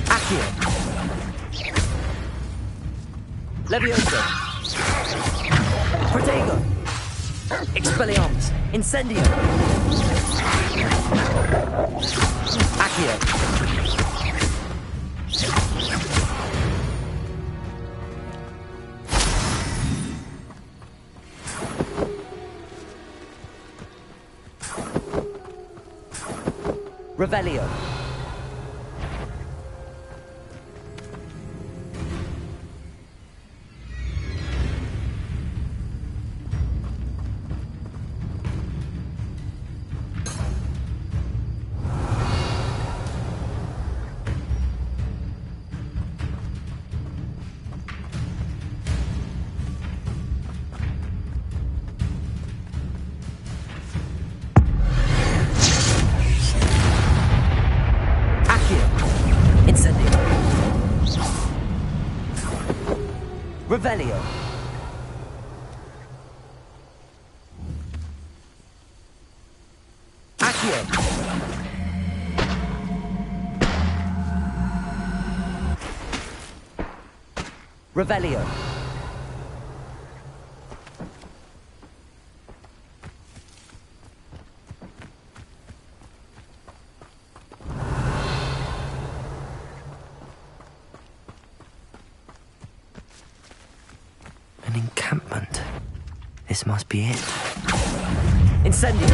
S20: Accio. Levioso. Protego. Expelliarmus. Incendio. Accio. Revelio. Revelio. Accio. Revelio.
S1: An encampment. This must be it.
S20: Incendio.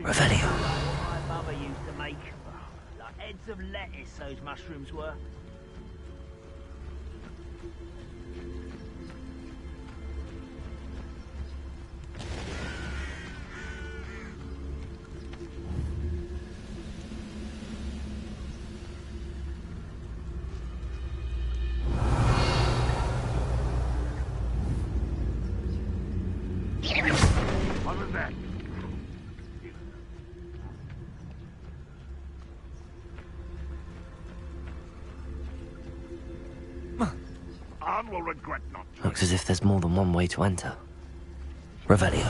S1: Revelio.
S3: My mother used to make. Like heads of lettuce, those mushrooms were.
S4: What was that? Anne will regret not.
S1: Looks as if there's more than one way to enter. Revelio.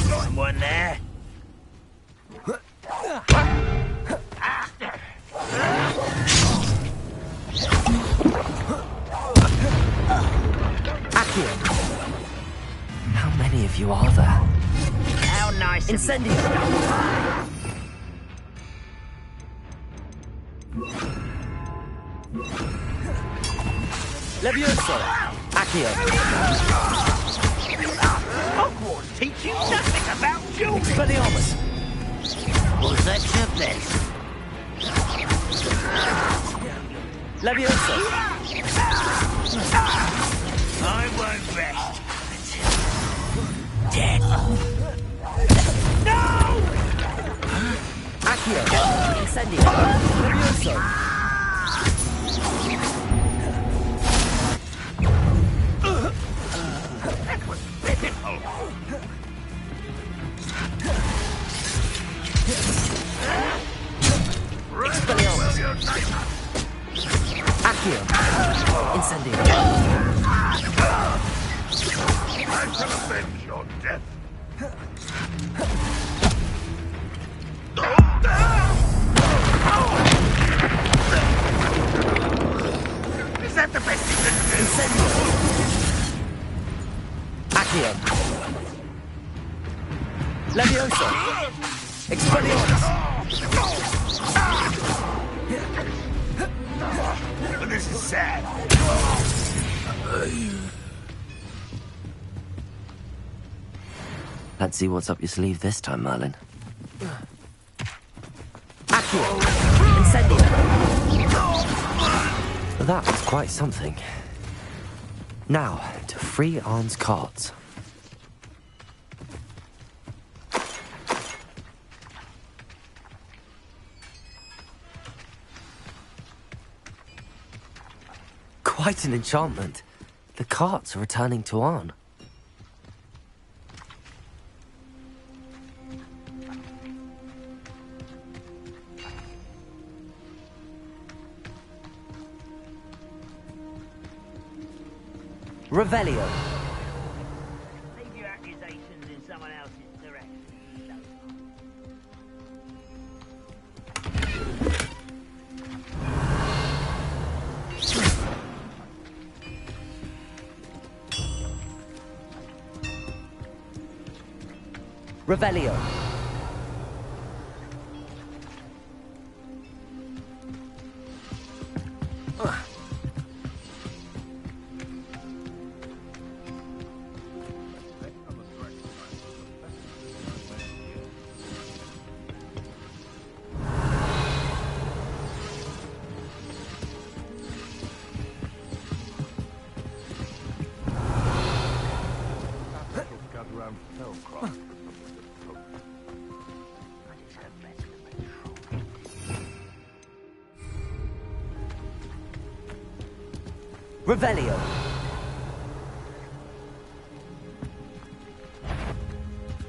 S3: Someone there?
S20: Accio.
S1: How many of you are there?
S3: How nice of you.
S20: Incendio. Levioso. Accio.
S3: Hogwarts teach you nothing about children.
S20: Expelliarmus.
S3: Was that your best?
S20: Levioso.
S3: I won't rest. Dead. No!
S20: Accio. Incendio. Levioso.
S3: That was pitiful.
S20: Expelliarmus. Accio. Incendio.
S4: I shall avenge your death.
S3: Is that the best you can do?
S20: Incendio. Accio. Levioso. Expelliarmus.
S3: This is sad.
S1: Let's see what's up your sleeve this time, Merlin.
S20: Accio. Incendio.
S1: That was quite something. Now, to free Arn's cards. Quite an enchantment. The carts are returning to Arn.
S20: Revelio.
S3: Leave your accusations in someone else's direction.
S20: Revelio. Revelio.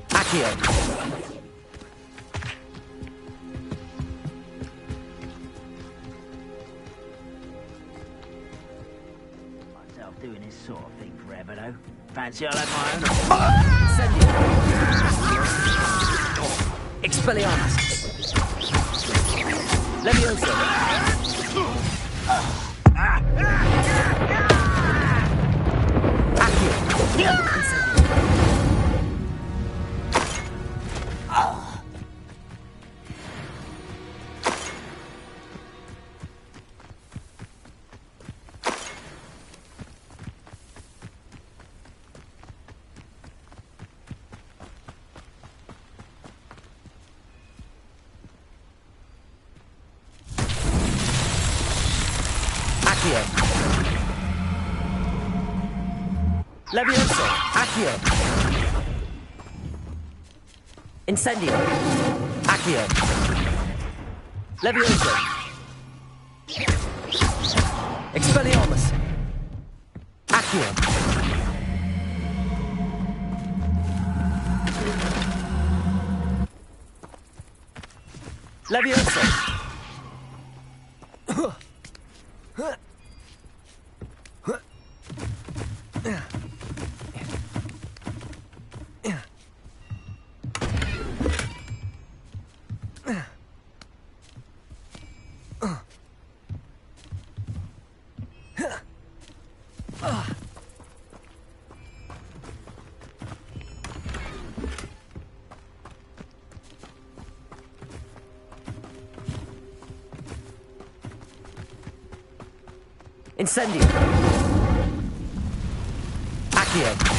S20: Accio.
S3: Myself doing this sort of thing forever, though. Fancy I'll have my own.
S20: Expelliarmus. Levioso. Accio. Levioso. Accio. Incendio. Accio. Levioso. Expelliarmus. Accio. Levioso. Incendio. Accio.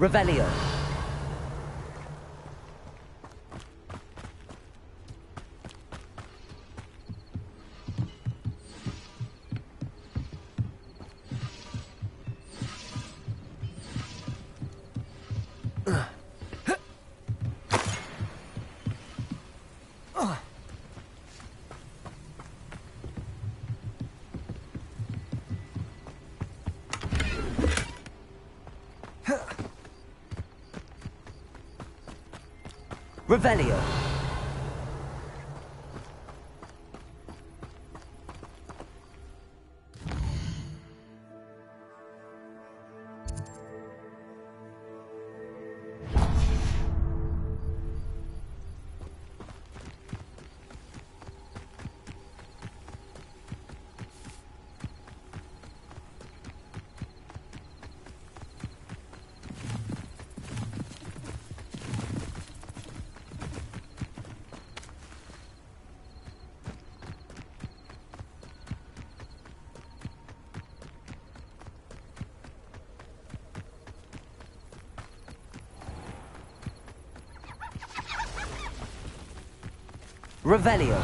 S20: Revelio. Revelio. Revelio.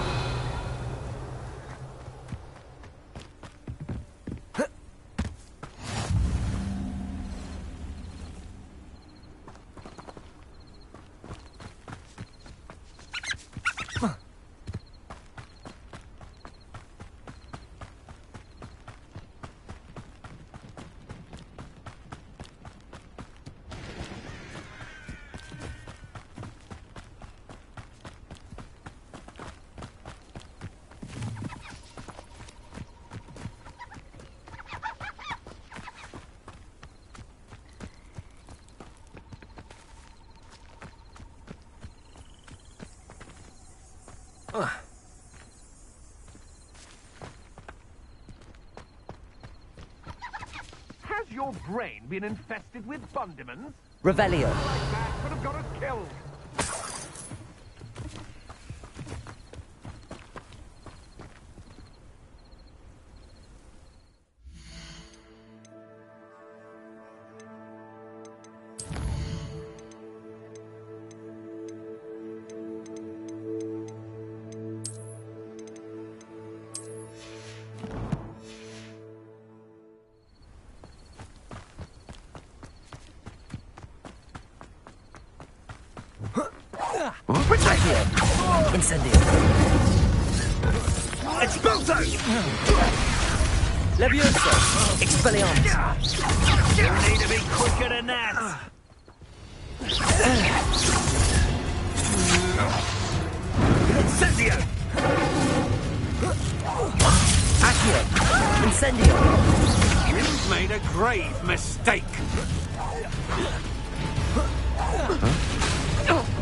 S9: Has your brain been infested with fundaments?
S20: Revelio.
S9: Like that could have got us killed.
S20: Incendio.
S9: Expulso!
S20: Levioso. Expelliarmus.
S3: You need to be quicker than that.
S9: Incendio!
S20: Accio. Incendio.
S9: You've made a grave mistake.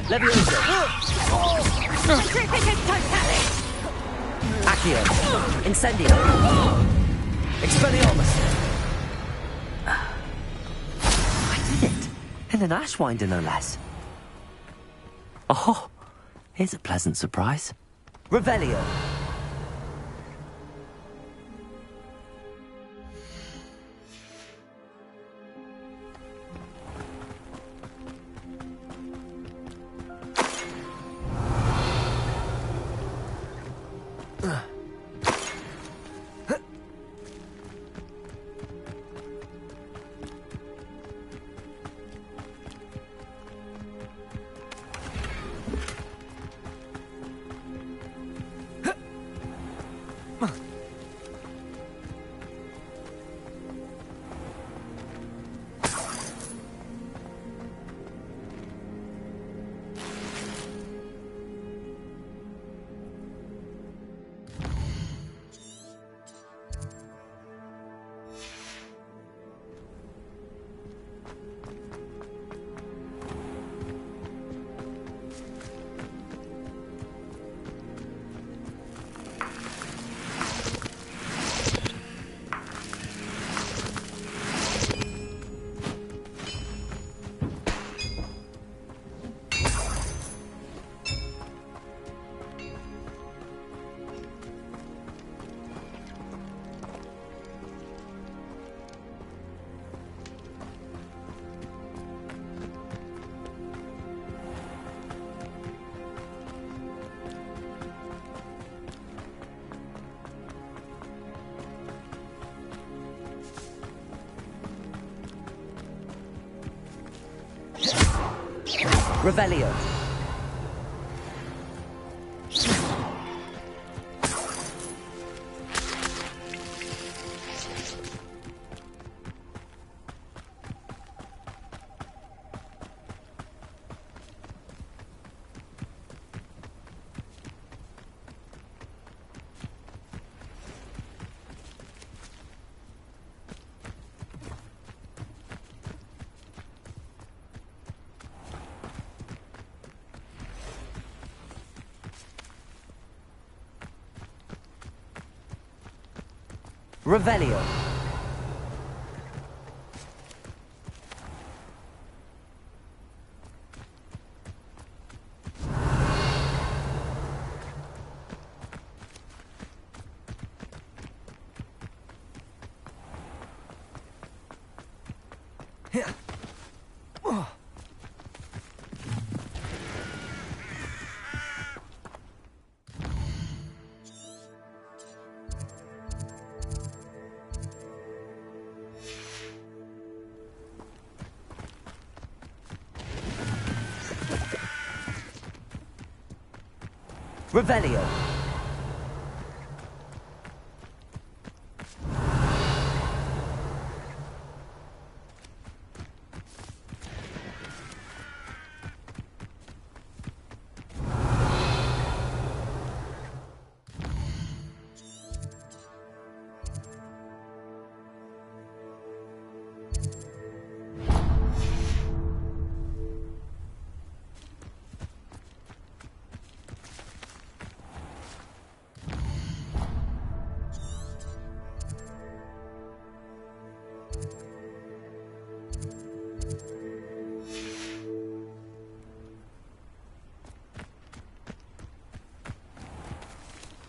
S20: Levioso. Accio. Incendio. Expelliarmus.
S1: I did it. In an ashwinder, no less. Oh, here's a pleasant surprise.
S20: Revelio. Revelio. Revelio. Revelio.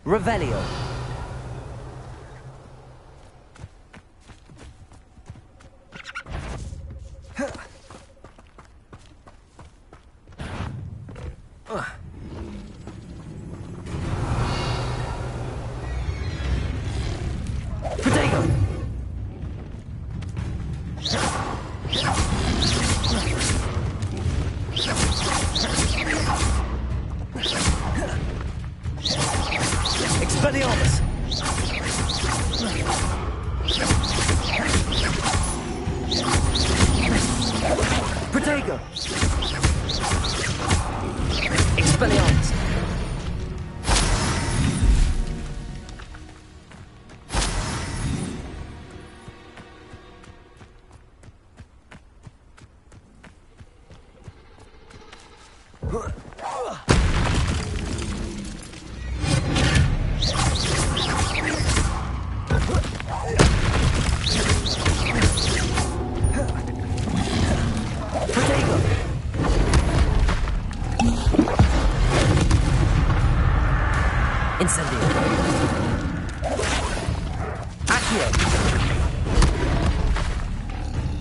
S20: Revelio. Protego. Expelliarmus! Protego! Expelliarmus! Incendio. Accio.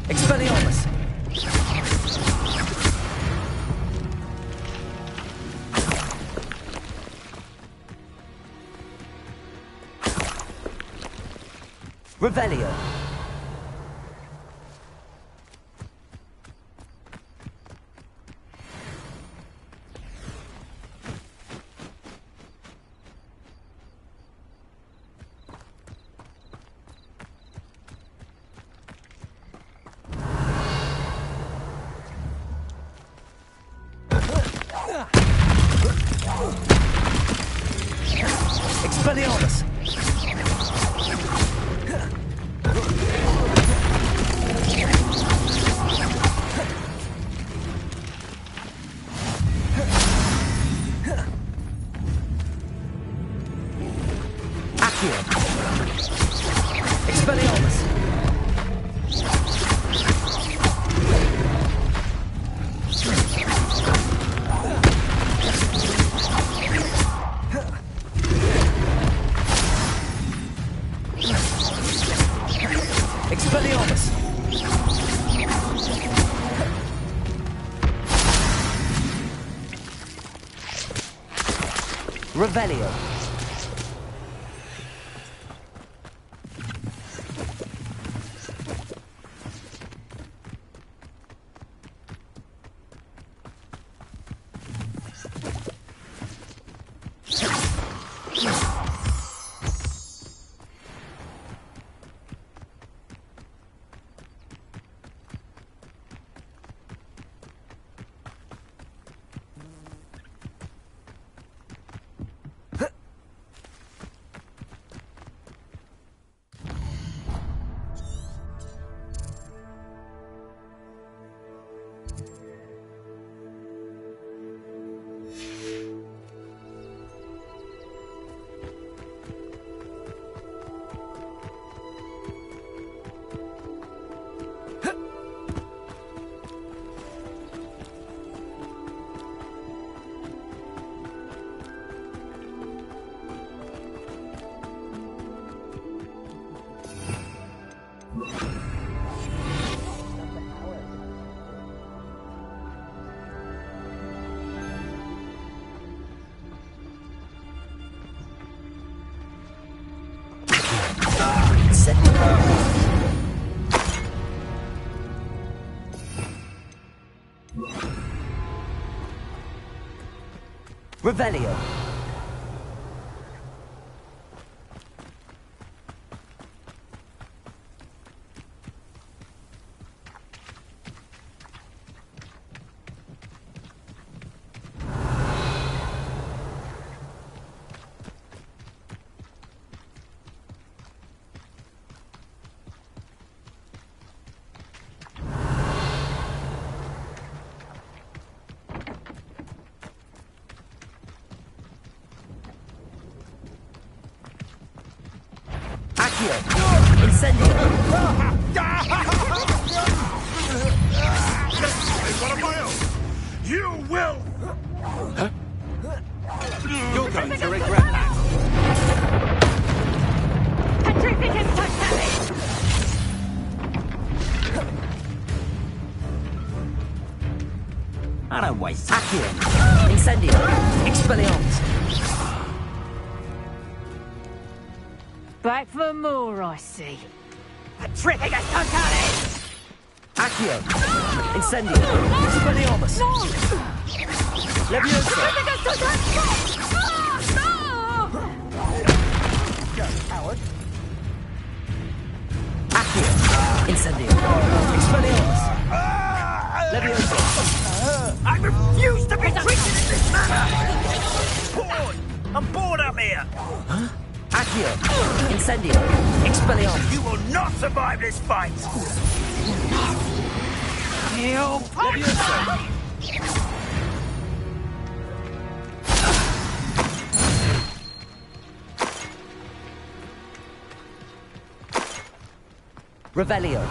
S20: Expelliarmus. Revelio. Expelliarmus! Accio! Expelliarmus! Expelliarmus! Revelio. Revelio. Incendio!
S4: What am I else? You will! Huh?
S6: You're going to regret that.
S15: Petrificus totalis!
S20: I don't waste time. Incendio! Expelliarmus!
S15: Back for more, I see. Petrificus totalis!
S20: Accio! Incendio! Expelliarmus!
S15: No!
S20: Leviosa!
S15: Petrificus totalis! No!
S20: Go, coward! Accio! Incendio! Expelliarmus! Leviosa!
S3: I refuse to be treated in this manner! Bored! I'm bored up here!
S20: Huh? Accio! Incendio! Expelliarmus!
S3: You will not survive this fight! You
S20: Leviosa! Revelio!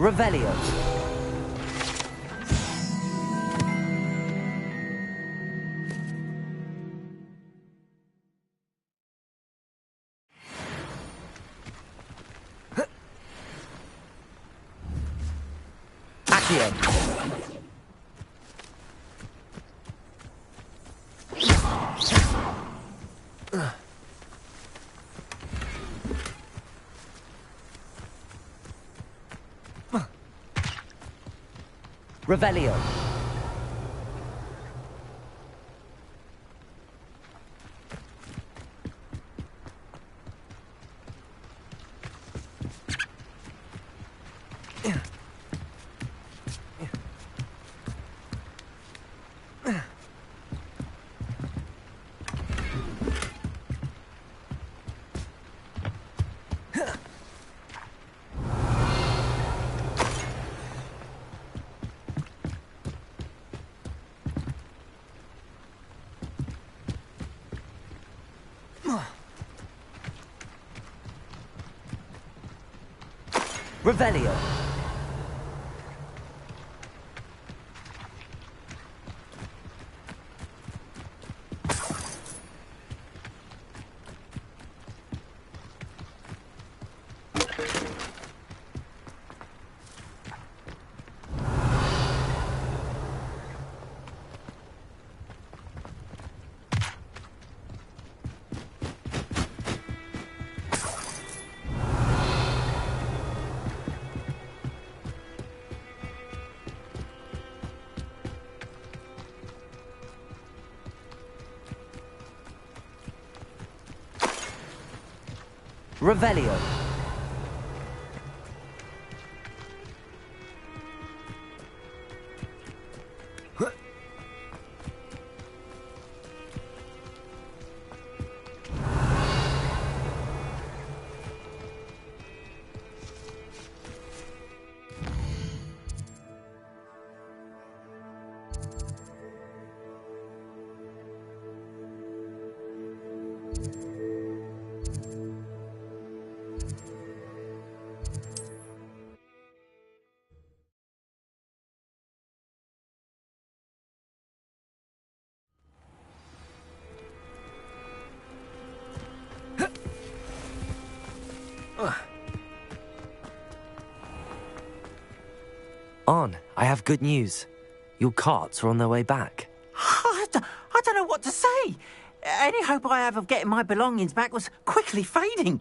S20: Revelio. Accio. Revelio. Revelio. Revelio.
S1: On, I have good news. Your carts are on their way back.
S3: I don't know what to say. Any hope I have of getting my belongings back was quickly fading.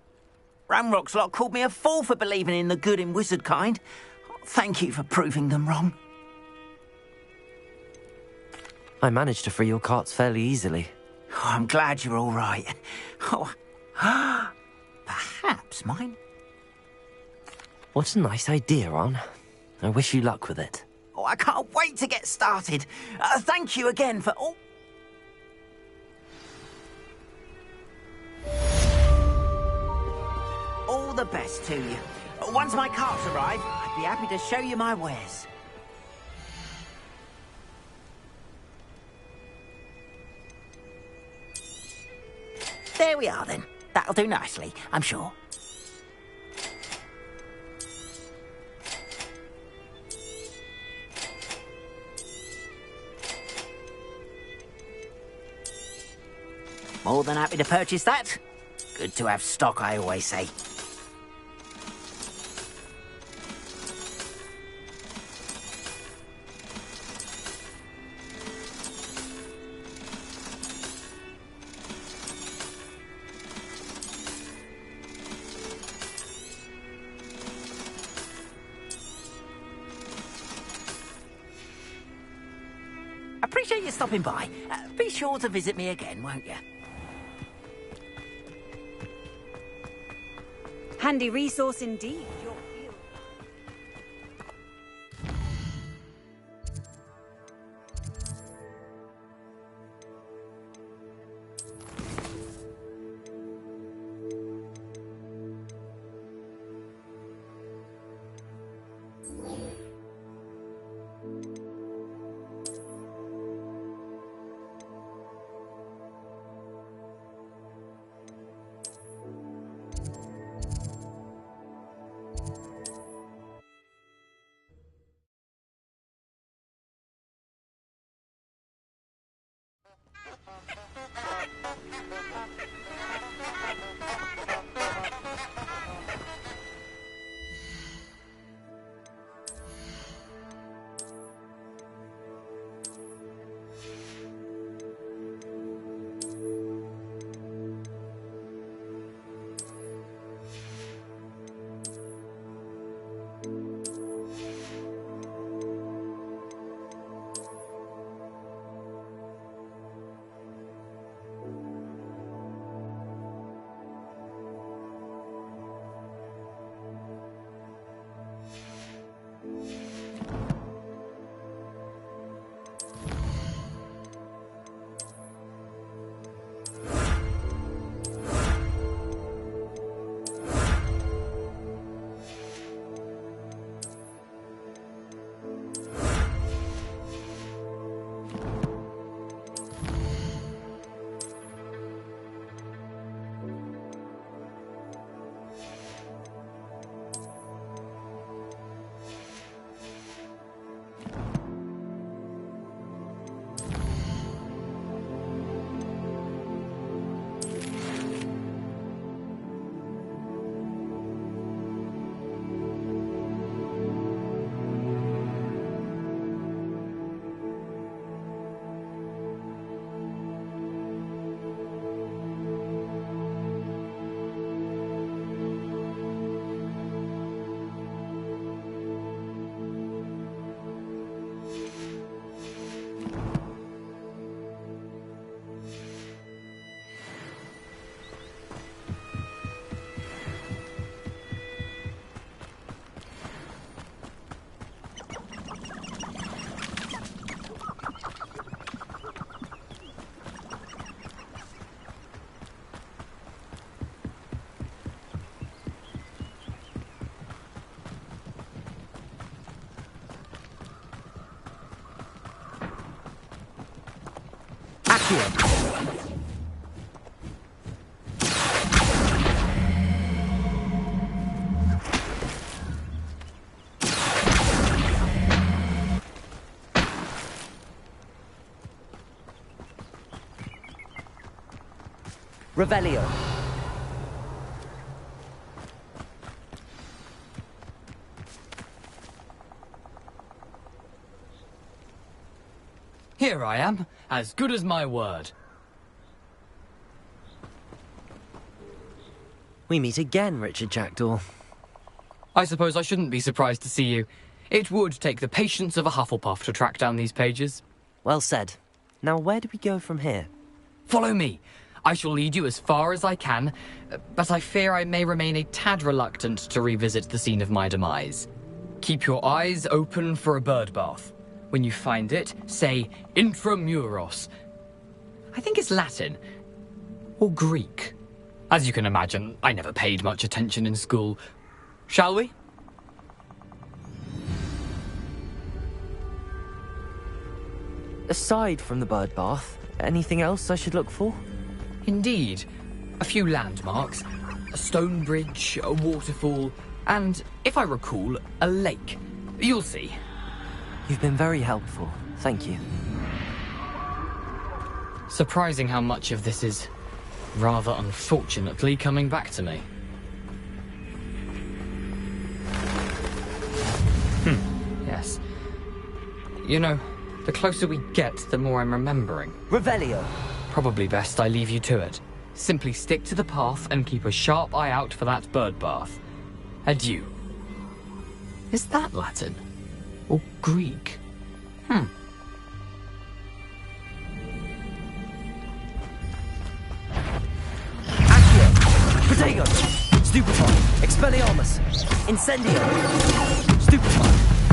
S3: Ramrock's lot called me a fool for believing in the good in wizard kind. Thank you for proving them wrong.
S1: I managed to free your carts fairly easily.
S3: Oh, I'm glad you're all right. Oh, perhaps mine.
S1: What a nice idea, On. I wish you luck with it.
S3: Oh, I can't wait to get started. Thank you again for all... All the best to you. Once my carts arrive, I'd be happy to show you my wares. There we are, then. That'll do nicely, I'm sure. More than happy to purchase that. Good to have stock, I always say. Appreciate you stopping by. Be sure to visit me again, won't you?
S20: Handy resource indeed. Revelio.
S19: Here I am, as good as my word.
S1: We meet again, Richard Jackdaw.
S19: I suppose I shouldn't be surprised to see you. It would take the patience of a Hufflepuff to track down these pages.
S1: Well said. Now where do we go from here?
S19: Follow me. I shall lead you as far as I can, but I fear I may remain a tad reluctant to revisit the scene of my demise. Keep your eyes open for a bird bath. When you find it, say intramuros. I think it's Latin. Or Greek. As you can imagine, I never paid much attention in school. Shall we?
S1: Aside from the bird bath, anything else I should look for?
S19: Indeed. A few landmarks. A stone bridge, a waterfall, and, if I recall, a lake. You'll see.
S1: You've been very helpful. Thank you.
S19: Surprising how much of this is, rather unfortunately, coming back to me. Yes. You know, the closer we get, the more I'm remembering.
S1: Revelio.
S19: Probably best I leave you to it. Simply stick to the path and keep a sharp eye out for that bird bath. Adieu. Is that Latin? Or Greek?
S1: Accio! Protego! Stupefy! Expelliarmus! Incendio! Stupefy!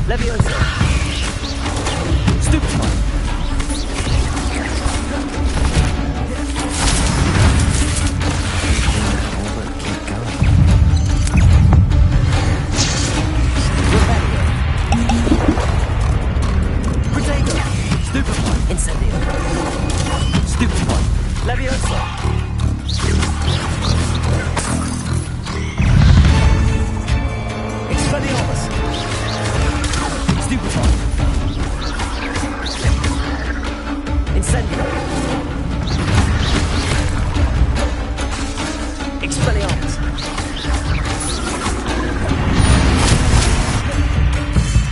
S1: Levioso! Stupefy! Incendio. Stupefy. Levioso. Expelliarmus. Stupefy. Incendio. Expelliarmus.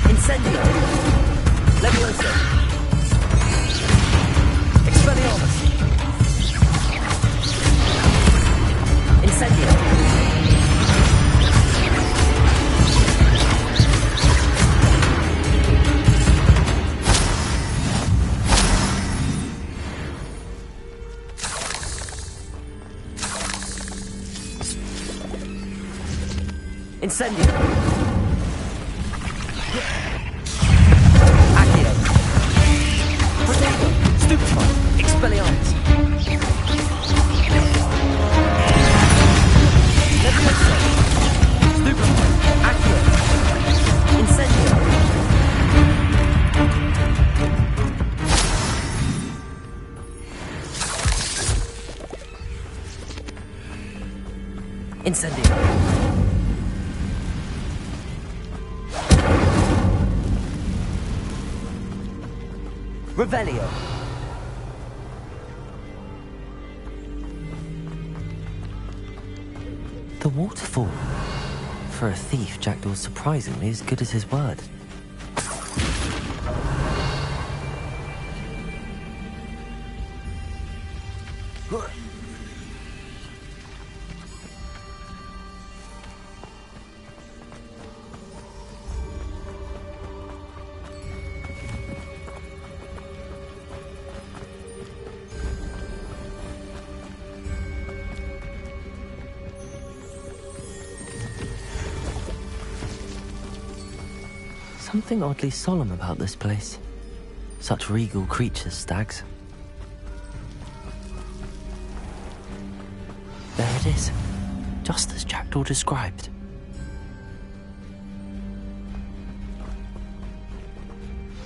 S1: Incendio. Levioso. Expelliarmus. Incendio. Incendio. Accio. Protego. Stupefy. Expelliarmus. Levioso. Stupefy. Accio. Incendio. Incendio. Revelio. The waterfall. For a thief, Jackdaw's surprisingly as good as his word. Something oddly solemn about this place. Such regal creatures, stags. There it is, just as Jackdaw described.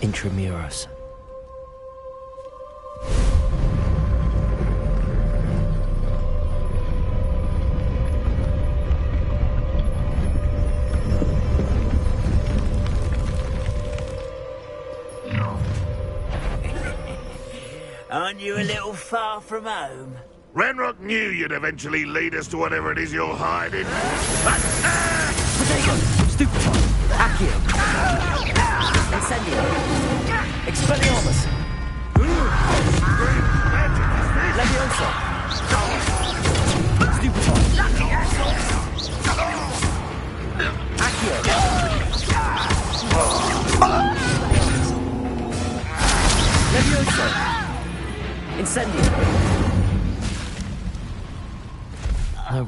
S1: Intramuros.
S3: Aren't you a little far from home?
S4: Ranrock knew you'd eventually lead us to whatever it is you're hiding.
S1: Protego! Stupefy! Accio! Incendio! Expelliarmus!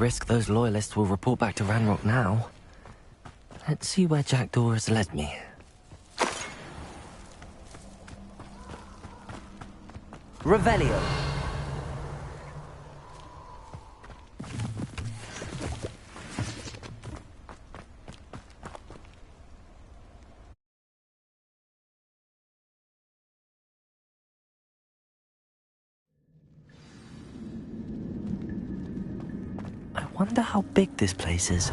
S1: risk those loyalists will report back to Ranrock now. Let's see where Jackdaw has led me. Revelio. I wonder how big this place is.